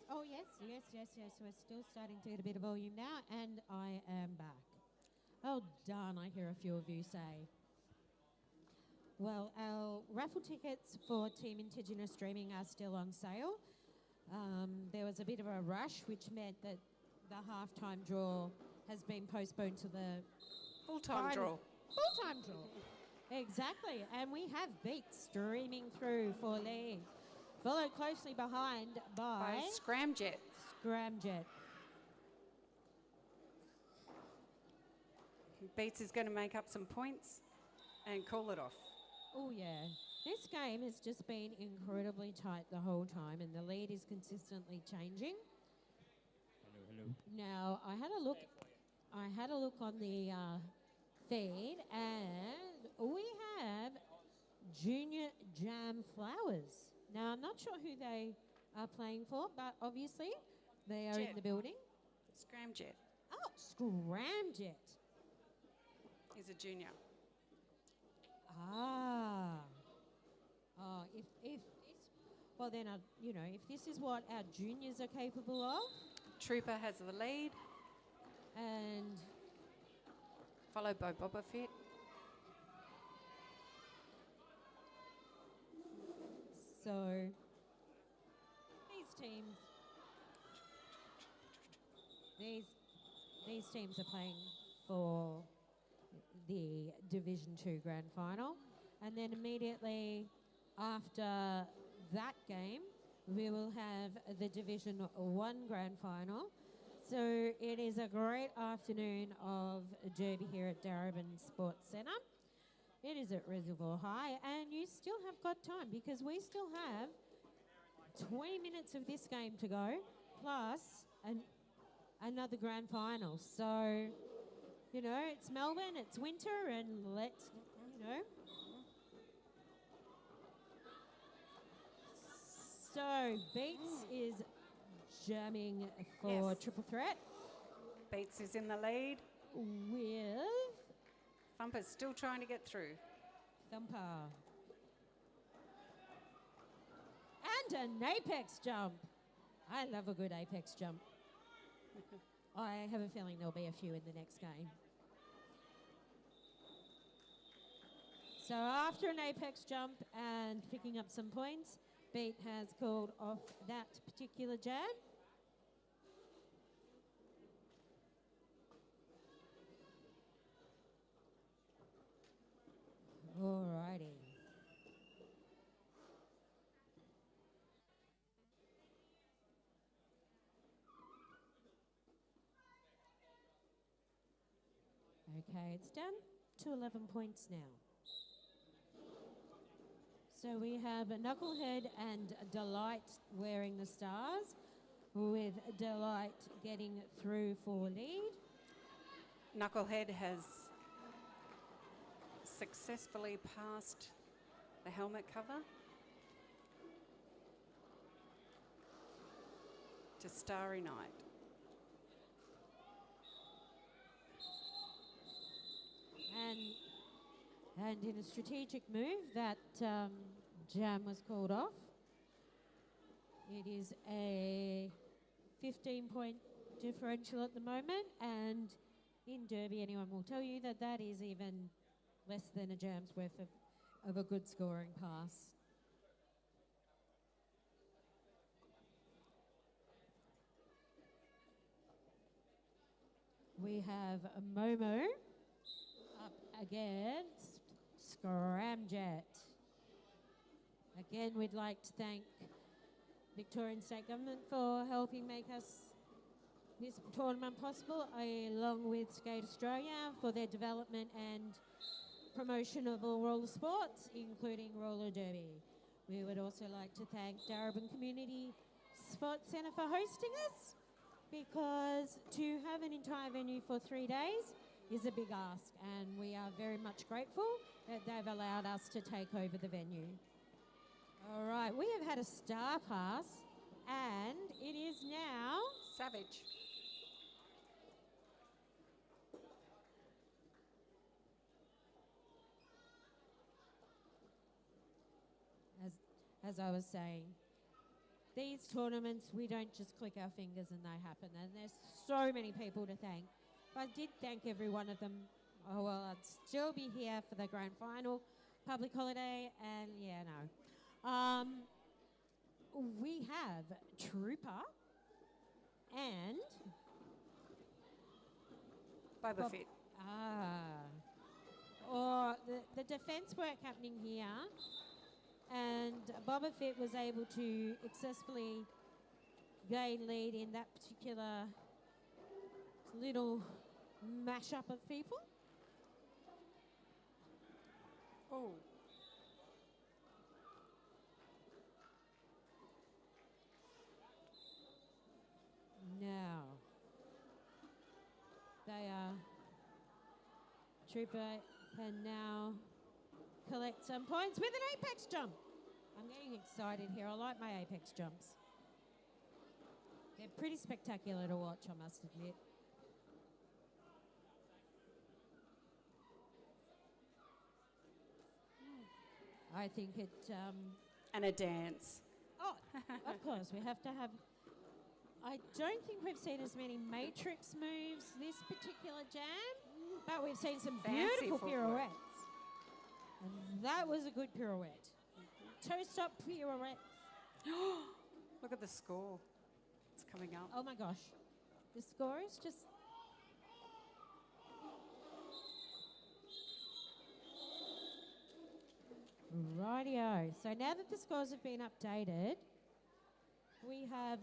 Oh, yes. We're still starting to get a bit of volume now, and I am back. Oh, darn, I hear a few of you say. Well, our raffle tickets for Team Indigenous Streaming are still on sale. There was a bit of a rush, which meant that the halftime draw has been postponed to the Full-time draw. Full-time draw. Exactly. And we have Beats streaming through for lead, followed closely behind by Scramjet. Scramjet. Beats is going to make up some points and call it off. Oh, yeah. This game has just been incredibly tight the whole time, and the lead is consistently changing. Hello. Now, I had a look on the feed, and we have Junior Jam Flowers. Now, I'm not sure who they are playing for, but obviously they are in the building. Scramjet Oh, Scramjet. is a junior. Ah. Oh, if this, well then, if this is what our juniors are capable of, Trooper has the lead, and followed by Boba Fett. so these teams are playing for the Division 2 Grand Final, and then immediately after that game, we will have the Division 1 Grand Final. So it is a great afternoon of derby here at Darebin Sports Centre. It is at Reservoir High, and you still have got time because we still have 20 minutes of this game to go, plus another grand final. So, it's Melbourne, it's winter, and So, Beats is jamming for triple threat. Beats is in the lead. With Thumper's still trying to get through. Thumper. And an apex jump. I love a good apex jump. I have a feeling there'll be a few in the next game. So after an apex jump and picking up some points, Beat has called off that particular jam. Alrighty. Okay, it's down to 11 points now. So we have Knucklehead and Delight wearing the stars, with Delight getting through for lead. Knucklehead has successfully passed the helmet cover to Starry Night. And in a strategic move, that jam was called off. It is a 15-point differential at the moment, and in Derby, anyone will tell you that that is even less than a jam's worth of a good scoring pass. We have a Momo up against Scramjet. Again, we'd like to thank Victorian State Government for helping make us this tournament possible, along with Skate Australia for their development and promotion of all roller sports, including roller derby. We would also like to thank Darebin Community Sports Centre for hosting us, because to have an entire venue for 3 days is a big ask, and we are very much grateful that they've allowed us to take over the venue. All right, we have had a star pass, and it is now Savage. As I was saying, these tournaments, we don't just click our fingers and they happen. And there's so many people to thank. If I did thank every one of them, oh well, I'd still be here for the grand final, public holiday, and yeah, no. We have Trooper and Boba Fett. The defence work happening here, and Boba Fett was able to successfully gain lead in that particular little mashup of people. Oh. Now, they are. Trooper can now collect some points with an apex jump. I'm getting excited here. I like my apex jumps. They're pretty spectacular to watch, I must admit. I think it... And a dance. Oh, of course, we have to have... I don't think we've seen as many matrix moves this particular jam, but we've seen some Fancy beautiful footwork. pirouettes. And that was a good pirouette. Toe-stop pirouettes. Look at the score. It's coming up. Oh my gosh. The score is just... Rightio. So now that the scores have been updated, we have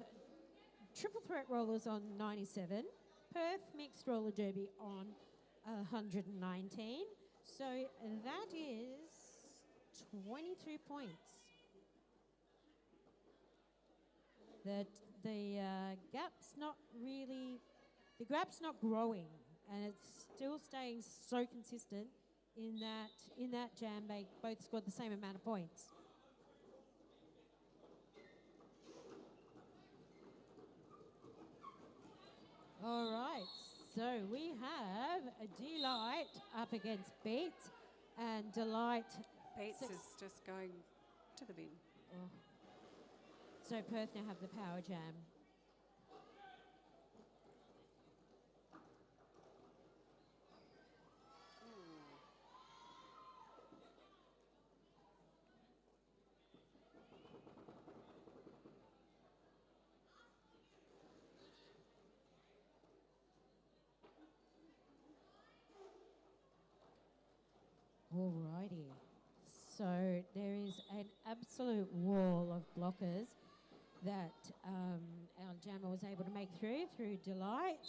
triple threat rollers on 97, Perth mixed roller derby on 119. So that is 22 points. That the gap's not growing, and it's still staying so consistent in that jam. They both scored the same amount of points. All right, so we have a Delight up against Beats, and Delight... Bates is just going to the bin. Oh. So Perth now have the power jam. Alrighty. So there is an absolute wall of blockers that our jammer was able to make through Delight,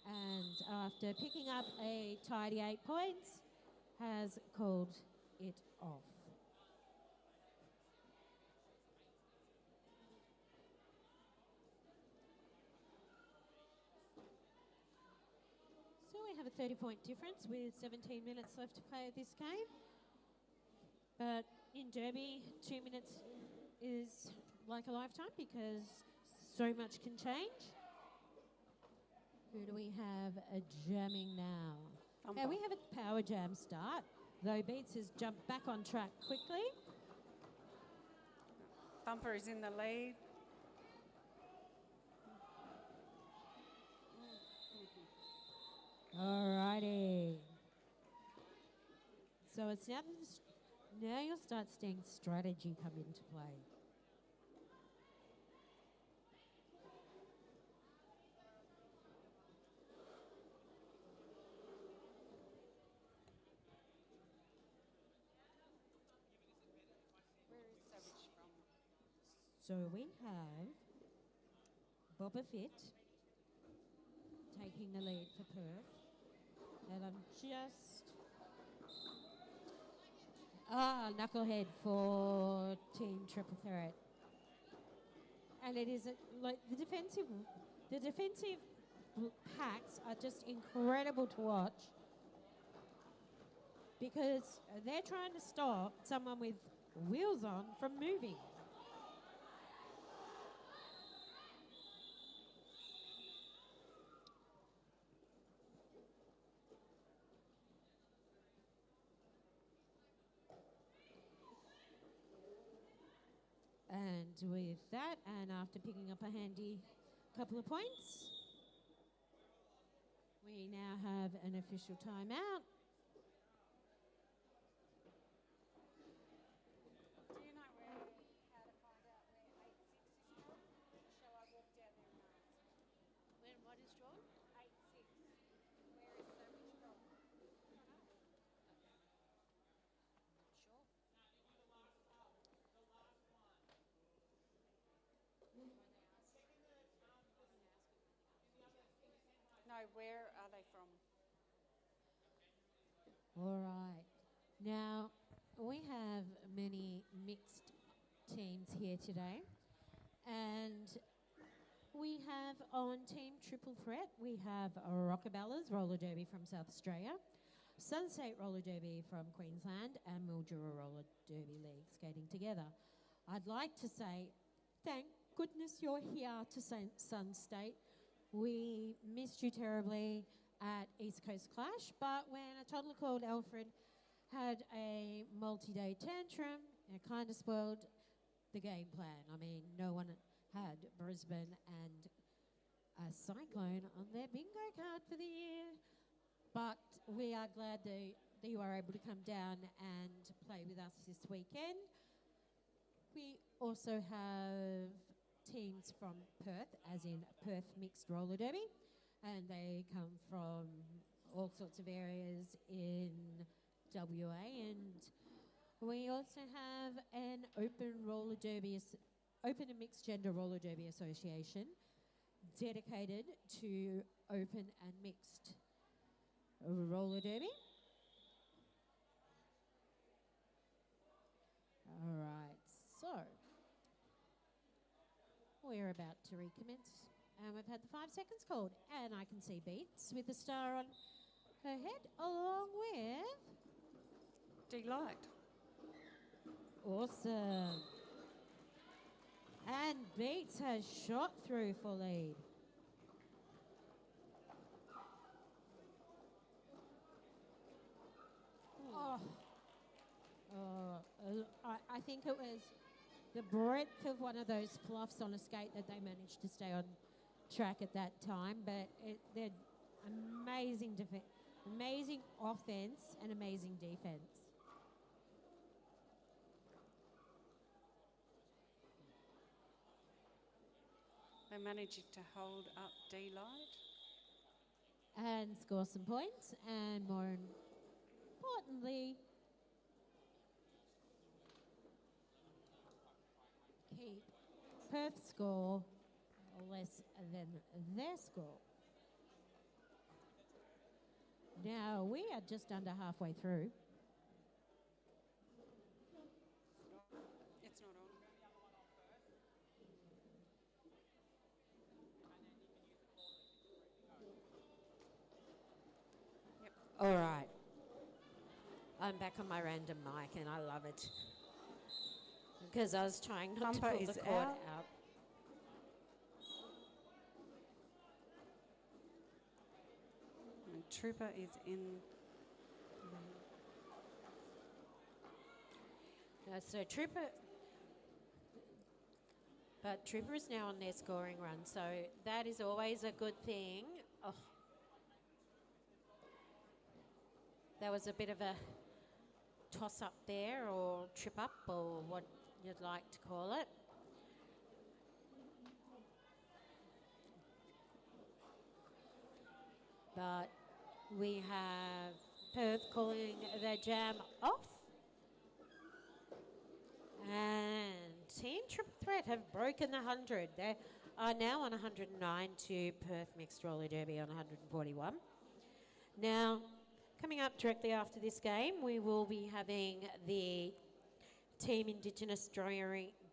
and after picking up a tidy 8 points, has called it off. So we have a 30-point difference with 17 minutes left to play this game. But in Derby, 2 minutes is like a lifetime because so much can change. Who do we have jamming now? Okay, we have a power jam start, though Beats has jumped back on track quickly. Thumper is in the lead. Alrighty. So it's now you'll start seeing strategy come into play. Where is Savage from? So we have Boba Fett taking the lead for Perth. And I'm just... Knucklehead for Team Triple Threat. And it is like the defensive packs are just incredible to watch because they're trying to stop someone with wheels on from moving. And with that, and after picking up a handy couple of points, we now have an official timeout. Do you know how to find out where 8-6 is from? Shall I walk down there and ask? When what is drawn? 8-6. Where is sandwich from? I don't know. Sure. No, where are they from? All right. Now, we have many mixed teams here today. And we have on Team Triple Threat, we have Rockabellas Roller Derby from South Australia, Sunset Roller Derby from Queensland, and Mildura Roller Derby League skating together. I'd like to say, thank goodness you're here to Sun State. We missed you terribly at East Coast Clash, but when a toddler called Alfred had a multi-day tantrum, it kind of spoiled the game plan. I mean, no one had Brisbane and a cyclone on their bingo card for the year, but we are glad that you are able to come down and play with us this weekend. We also have teams from Perth, as in Perth Mixed Roller Derby, and they come from all sorts of areas in WA. And we also have an open roller derby, open and mixed gender roller derby association dedicated to open and mixed roller derby. All right, so we're about to recommence, and we've had the 5 seconds called, and I can see Beats with the star on her head, along with Delight. Awesome. And Beats has shot through for lead. I think it was the breadth of one of those fluffs on a skate that they managed to stay on track at that time. But they're amazing amazing offense and amazing defense. They managed to hold up Delight. And score some points, and more importantly, keep Perth's score less than their score. Now we are just under halfway through. It's not on. All right. I'm back on my random mic and I love it. Because I was trying not Thumper to pull is the cord out. out. And Trooper is in. So Trooper is now on their scoring run, so that is always a good thing. Oh. That was a bit of a toss up there, or trip up, or what you'd like to call it. But we have Perth calling their jam off. And Team Triple Threat have broken the 100. They are now on 109 to Perth Mixed Roller Derby on 141. Now, coming up directly after this game, we will be having the Team Indigenous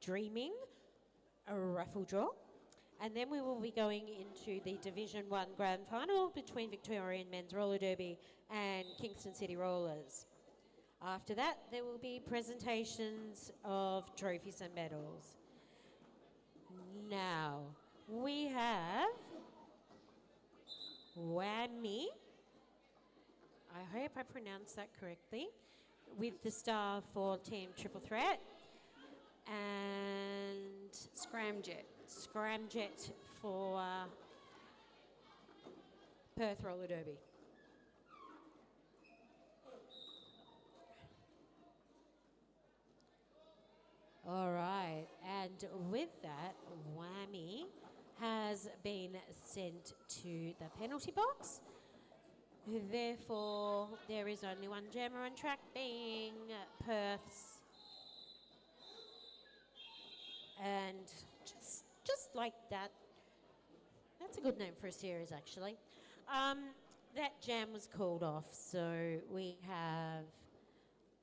Dreaming a raffle draw. And then we will be going into the Division 1 Grand Final between Victorian Men's Roller Derby and Kingston City Rollers. After that, there will be presentations of trophies and medals. Now, we have Whammy. I hope I pronounced that correctly, with the star for Team Triple Threat. And Scramjet. Scramjet for Perth Roller Derby. All right, and with that, Whammy has been sent to the penalty box. Therefore, there is only one jammer on track, being Perth's. And just like that, that's a good name for a series, actually. That jam was called off, so we have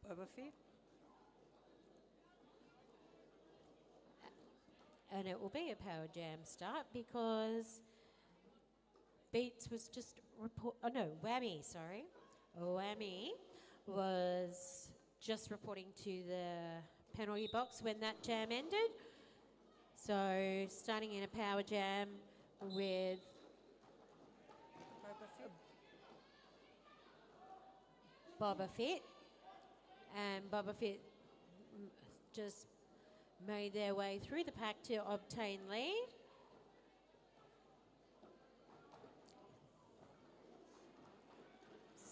Boba Fett. and it will be a power jam start because Beats was just Whammy, sorry. Whammy was just reporting to the penalty box when that jam ended. So starting in a power jam with Boba Fett. And Boba Fett just made their way through the pack to obtain lead.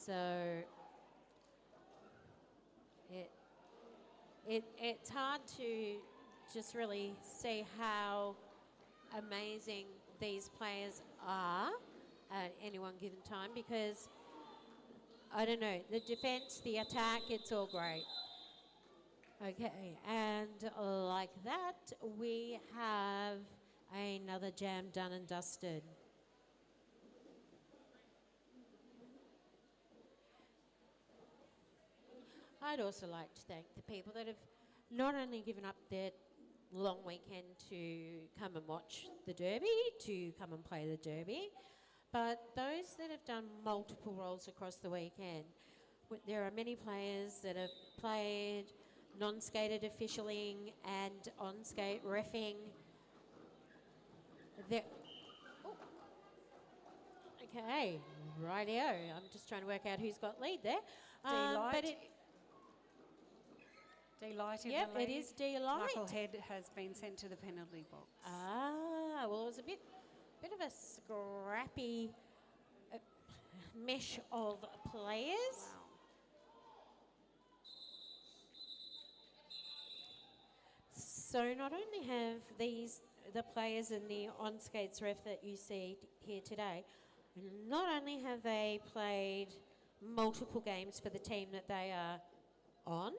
So it's hard to just really see how amazing these players are at any one given time because, I don't know, the defense, the attack, it's all great. Okay, and like that, we have another jam done and dusted. I'd also like to thank the people that have not only given up their long weekend to come and watch the Derby, to come and play the Derby, but those that have done multiple roles across the weekend. There are many players that have played non-skated officialing and on-skate reffing. Okay, rightio. I'm just trying to work out who's got lead there. Delight in yep, the lead. it is Delight. Knucklehead has been sent to the penalty box. Ah, well, it was a bit of a scrappy mesh of players. Wow. So not only have the players in the on-skates ref that you see here today, not only have they played multiple games for the team that they are on,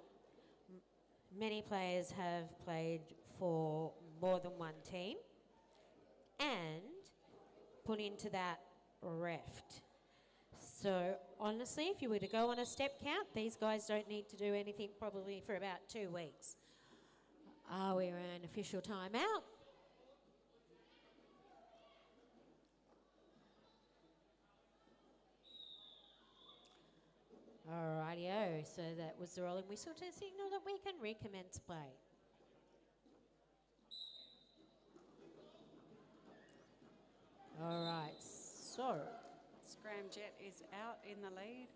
many players have played for more than one team and put into that reft. So honestly, if you were to go on a step count, these guys don't need to do anything probably for about 2 weeks. We're in official timeout. Alrightio, so that was the rolling whistle to signal that we can recommence play. All right, so Scramjet is out in the lead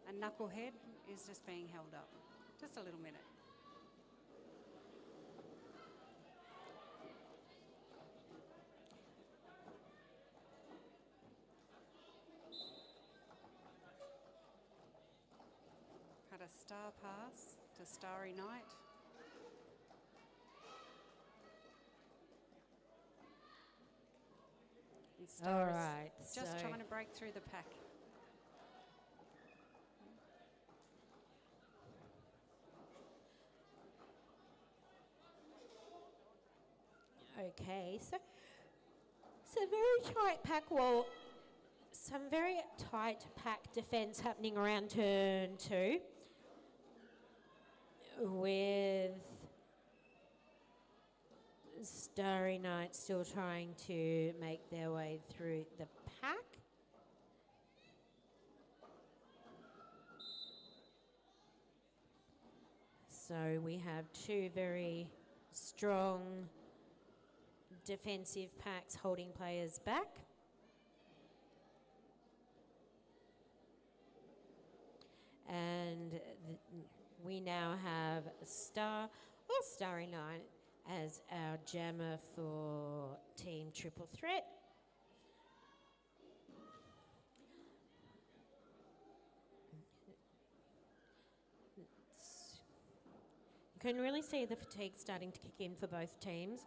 and Knucklehead is just being held up. Just a little minute. Had a star pass to Starry Night. And Star all right, is just so trying to break through the pack. okay, so very tight pack wall. Some very tight pack defence happening around turn 2 with Starry Night still trying to make their way through the pack. So we have two very strong defensive packs holding players back. And we now have Starry Night as our jammer for Team Triple Threat. You can really see the fatigue starting to kick in for both teams,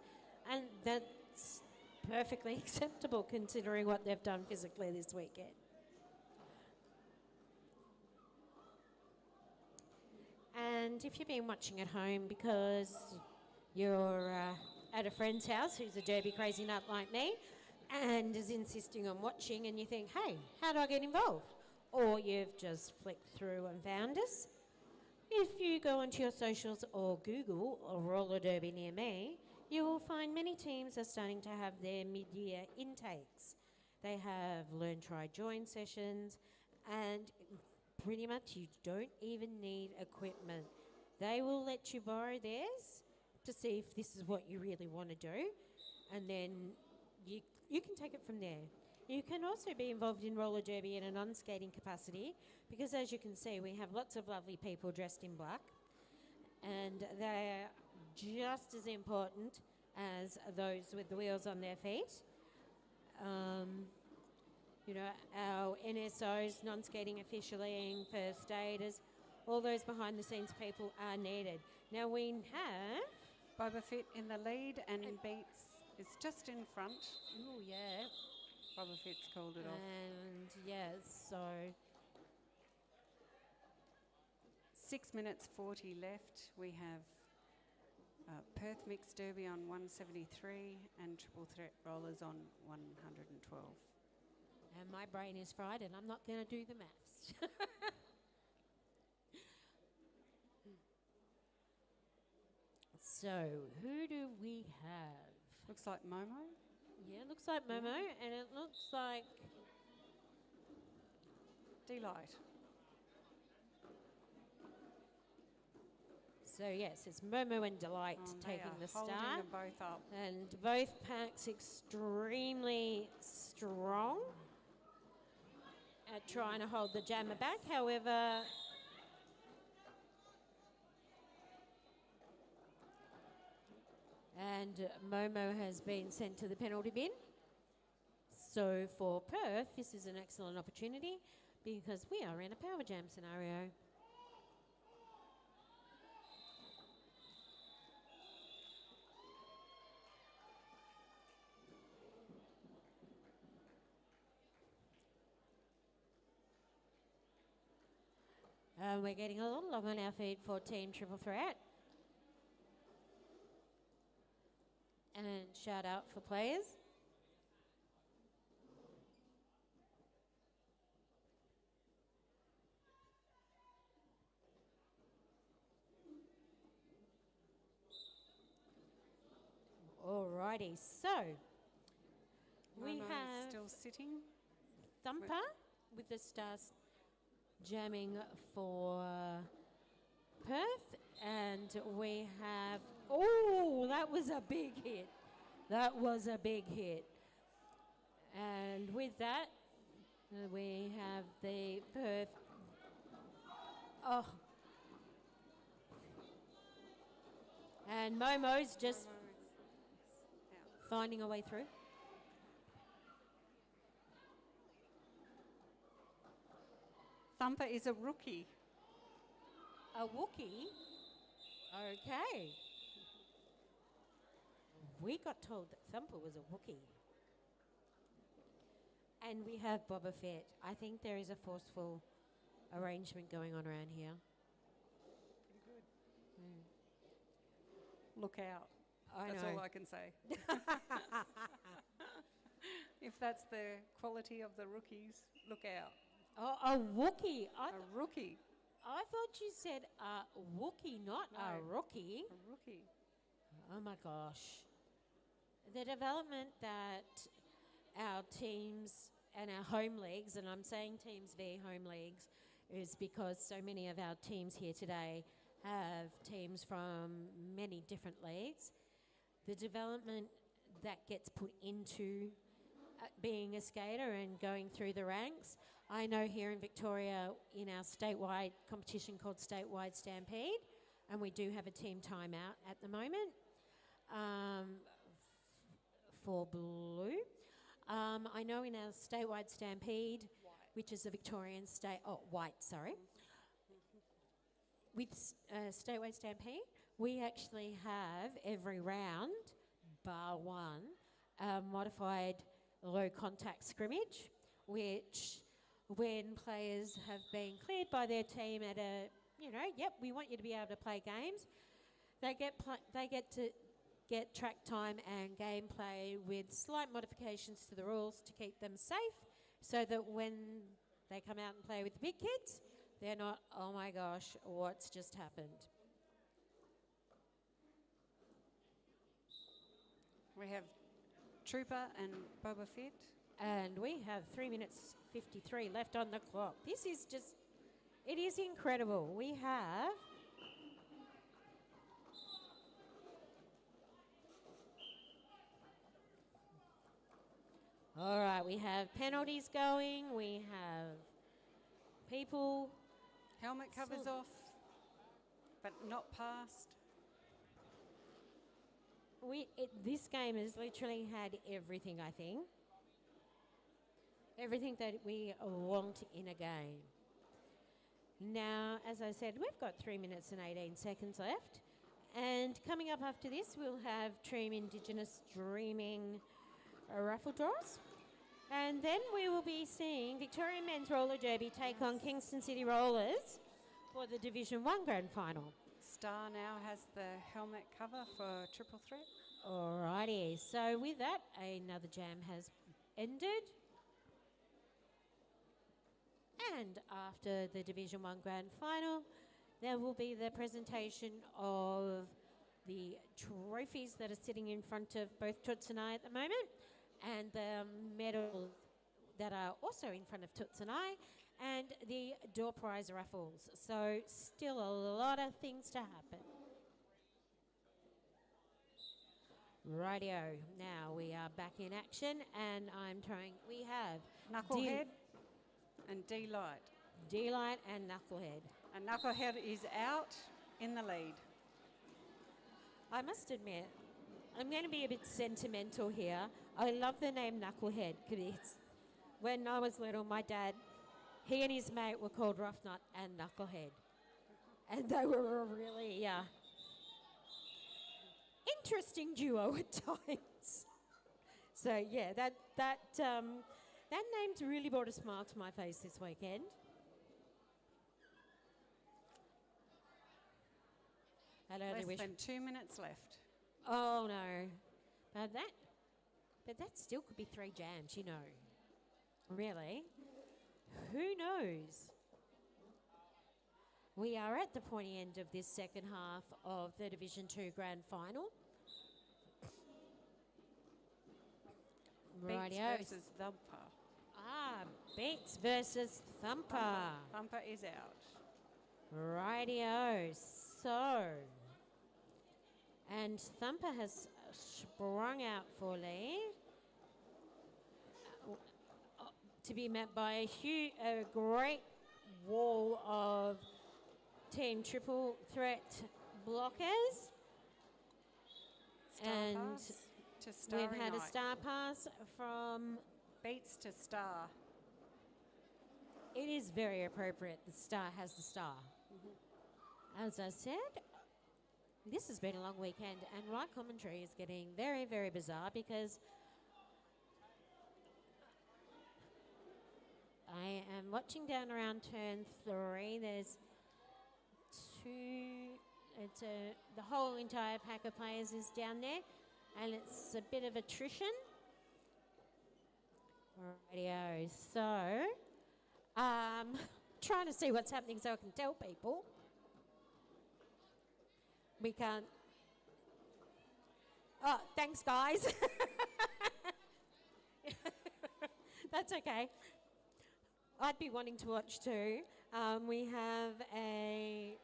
and that's perfectly acceptable considering what they've done physically this weekend. And if you've been watching at home because you're at a friend's house who's a derby crazy nut like me and is insisting on watching, and you think, hey, how do I get involved? Or you've just flicked through and found us. If you go onto your socials or Google a roller derby near me, you will find many teams are starting to have their mid-year intakes. They have learn, try, join sessions, and pretty much you don't even need equipment. They will let you borrow theirs to see if this is what you really want to do, and then you can take it from there. You can also be involved in roller derby in a non-skating capacity, because as you can see, we have lots of lovely people dressed in black, and they're just as important as those with the wheels on their feet. You know, our NSOs, non-skating officialing, first aiders, all those behind-the-scenes people are needed. Now we have Boba Fett in the lead, and Beats is just in front. oh yeah, Boba Fett's called it off. and yes, so 6 minutes 40 left. We have Perth Mixed Derby on 173 and Triple Threat Rollers on 112. and my brain is fried, and I'm not going to do the maths. So who do we have? Looks like Momo. Yeah, looks like Momo, and it looks like Delight. so. Yes, it's Momo and Delight They taking are the holding start, them both up. and both packs extremely strong at trying to hold the jammer back. However, and Momo has been sent to the penalty bin. So for Perth, this is an excellent opportunity because we are in a power jam scenario. We're getting a little long on our feet for Team Triple Threat. And shout out for players. Alrighty, so we Momo is have still sitting. Thumper with the stars jamming for Perth, and we have, oh, that was a big hit. That was a big hit. And with that, we have the Perth, oh, and Momo's just finding a way through. Thumper is a rookie. A Wookiee? Okay. We got told that Thumper was a Wookiee. And we have Boba Fett. I think there is a forceful arrangement going on around here. Look out. That's That's all I can say. If that's the quality of the rookies, look out. Oh, a Wookiee. A rookie. I thought you said a Wookiee, not a No. rookie. A rookie. Oh my gosh. The development that our teams and our home leagues, and I'm saying teams v home leagues, is because so many of our teams here today have teams from many different leagues. The development that gets put into being a skater and going through the ranks. I know here in Victoria in our statewide competition called Statewide Stampede, and we do have a team timeout at the moment. I know in our statewide stampede, which is the Victorian state, white, sorry. With statewide stampede, we actually have every round, bar one, a modified low contact scrimmage, which when players have been cleared by their team at a, yep, we want you to be able to play games, they get to get track time and gameplay with slight modifications to the rules to keep them safe, so that when they come out and play with the big kids, they're not, oh my gosh, what's just happened? We have Trooper and Boba Fett. And we have 3 minutes 53 left on the clock. This is just, it is incredible. We have all right, we have penalties going, we have people. Helmet covers off, but not passed. This game has literally had everything, I think. Everything that we want in a game. Now, as I said, we've got 3 minutes and 18 seconds left. And coming up after this, we'll have Dream Indigenous Dreaming raffle draws. And then we will be seeing Victorian Men's Roller Derby take on Kingston City Rollers for the Division 1 Grand Final. Star now has the helmet cover for triple threat. Alrighty, so with that, another jam has ended. And after the Division 1 Grand Final, there will be the presentation of the trophies that are sitting in front of both Toots and I at the moment, and the medals that are also in front of Toots and I, and the door prize raffles. So still a lot of things to happen. Rightio, now we are back in action, and we have Knucklehead and D-Light. D-Light and Knucklehead. And Knucklehead is out in the lead. I must admit, I'm going to be a bit sentimental here. I love the name Knucklehead because when I was little, my dad, he and his mate were called Roughnut and Knucklehead. And they were a really interesting duo at times. So yeah, that name's really brought a smile to my face this weekend. Less than 2 minutes left. Oh no, but that still could be 3 jams, Really, who knows? We are at the pointy end of this second half of the Division 2 Grand Final. Beats versus Thumper. Beats versus Thumper. Thumper is out. Rightio. So, and Thumper has sprung out for lead, to be met by a great wall of team triple threat blockers. Star pass to Starry we've had Night. a star pass from Beats to Star. It is very appropriate. The star has the star. As I said, this has been a long weekend, and my commentary is getting very, very bizarre because I am watching down around turn 3. There's the whole entire pack of players is down there, and it's a bit of attrition. Radio. So, trying to see what's happening so I can tell people. We can't. Oh, thanks, guys. That's okay. I'd be wanting to watch too. We have a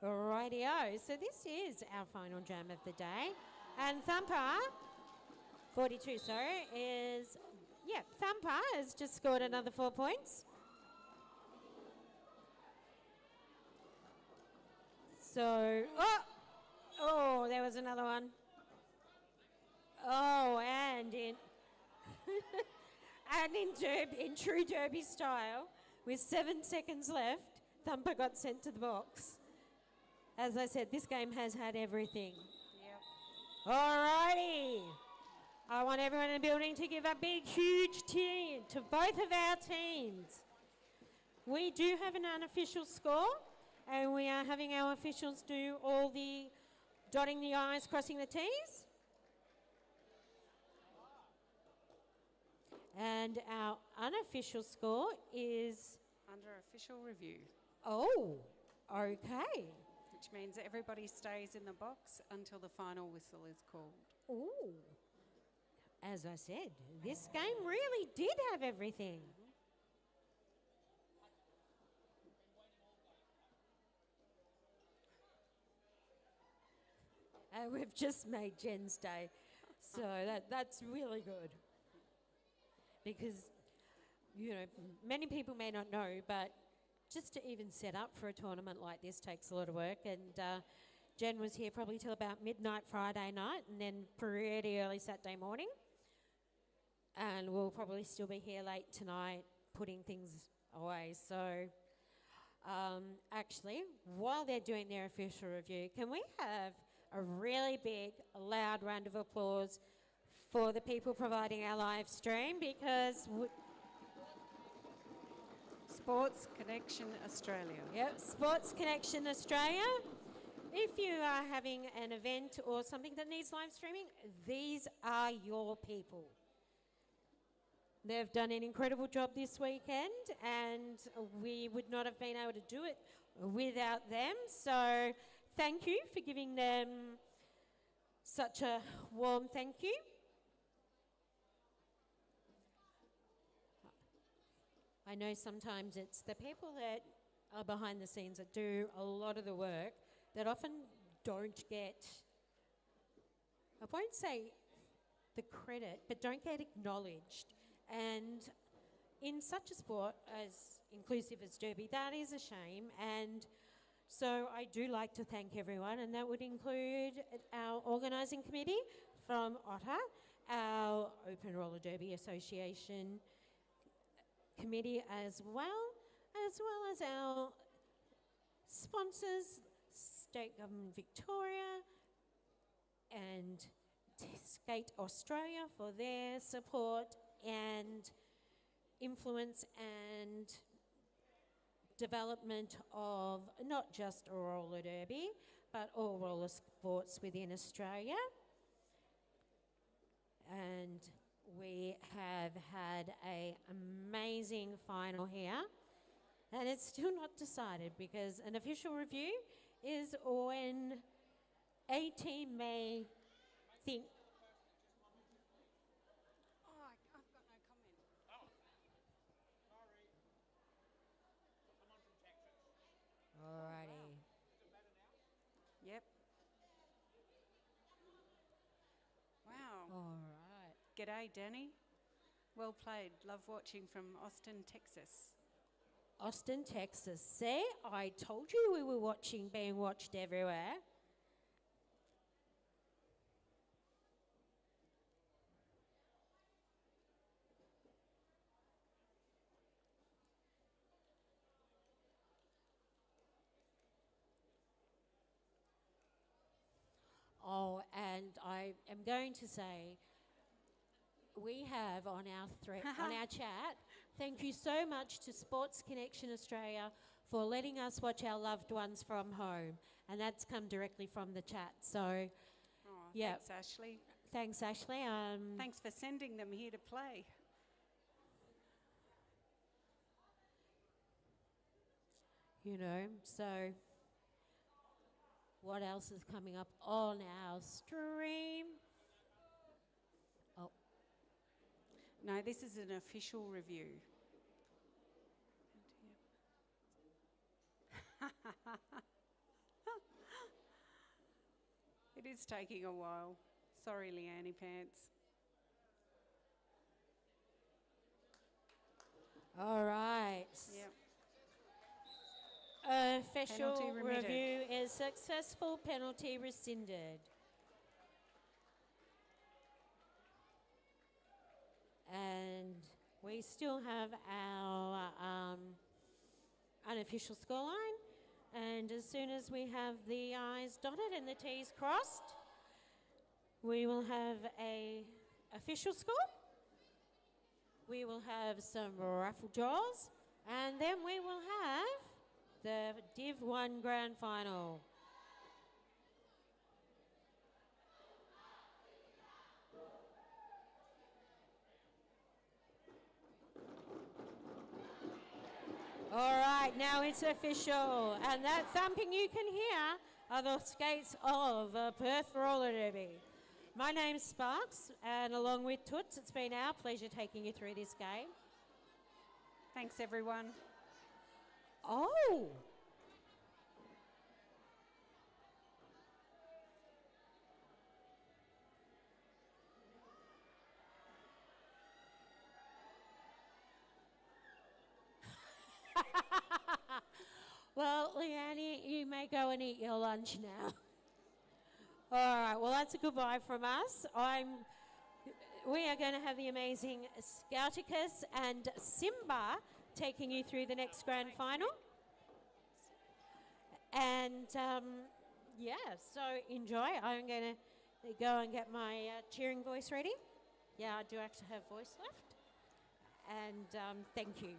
radio. So this is our final jam of the day. And Thumper, 42, sorry, Thumper has just scored another 4 points. So, there was another one. Oh, and in in true Derby style, with 7 seconds left, Thumper got sent to the box. As I said, this game has had everything. Yep. Alrighty. I want everyone in the building to give a big, huge cheer to both of our teams. We do have an unofficial score, and we are having our officials do all the dotting the I's, crossing the T's. And our unofficial score is... Under official review, Oh, okay. which means everybody stays in the box until the final whistle is called. Ooh. As I said, this game really did have everything. And we've just made Jen's day. So that's really good. Because, you know, many people may not know, but just to even set up for a tournament like this takes a lot of work. And Jen was here probably till about midnight Friday night, and then pretty early Saturday morning. And we'll probably still be here late tonight putting things away. So actually, while they're doing their official review, can we have a really big, loud round of applause for the people providing our live stream? Because Sports Connection Australia. yep, Sports Connection Australia. If you are having an event or something that needs live streaming, these are your people. They've done an incredible job this weekend, and we would not have been able to do it without them. So thank you for giving them such a warm thank you. I know sometimes it's the people that are behind the scenes that do a lot of the work that often don't get, I won't say the credit, but don't get acknowledged. And in such a sport as inclusive as Derby, that is a shame. And so I do like to thank everyone, and that would include our organising committee from Otta, our Open Roller Derby Association committee as well as our sponsors, State Government Victoria and Skate Australia for their support and influence and development of not just roller derby, but all roller sports within Australia. And we have had an amazing final here, and it's still not decided because an official review is when a team may think. Oh, I've got no comment. Alrighty. Yep. Wow. All right. G'day, Danny. Well played. Love watching from Austin, Texas. Austin, Texas. See, I told you we were being watched everywhere. Oh, and I am going to say, we have on our chat, thank you so much to Sports Connection Australia for letting us watch our loved ones from home. And that's come directly from the chat. So, Oh, yeah. Thanks, Ashley. Thanks, Ashley. Thanks for sending them here to play. You know, so what else is coming up on our stream? Oh, No, this is an official review. It is taking a while. Sorry, Leanne Pants. all right. Yep. Official Penalty remitted. review is successful, penalty rescinded. And we still have our unofficial scoreline. And as soon as we have the I's dotted and the T's crossed, we will have a official score. We will have some raffle draws, and then we will have the Div2 Grand Final. All right, now it's official, and that thumping you can hear are the skates of Perth Roller Derby. My name's Sparks, and along with Toots, it's been our pleasure taking you through this game. Thanks, everyone. Oh! Well, Leanne, you may go and eat your lunch now. All right, well, that's a goodbye from us. We are going to have the amazing Scouticus and Simba taking you through the next grand final. And, yeah, so enjoy. I'm going to go and get my cheering voice ready. Yeah, I do actually have voice left. And thank you.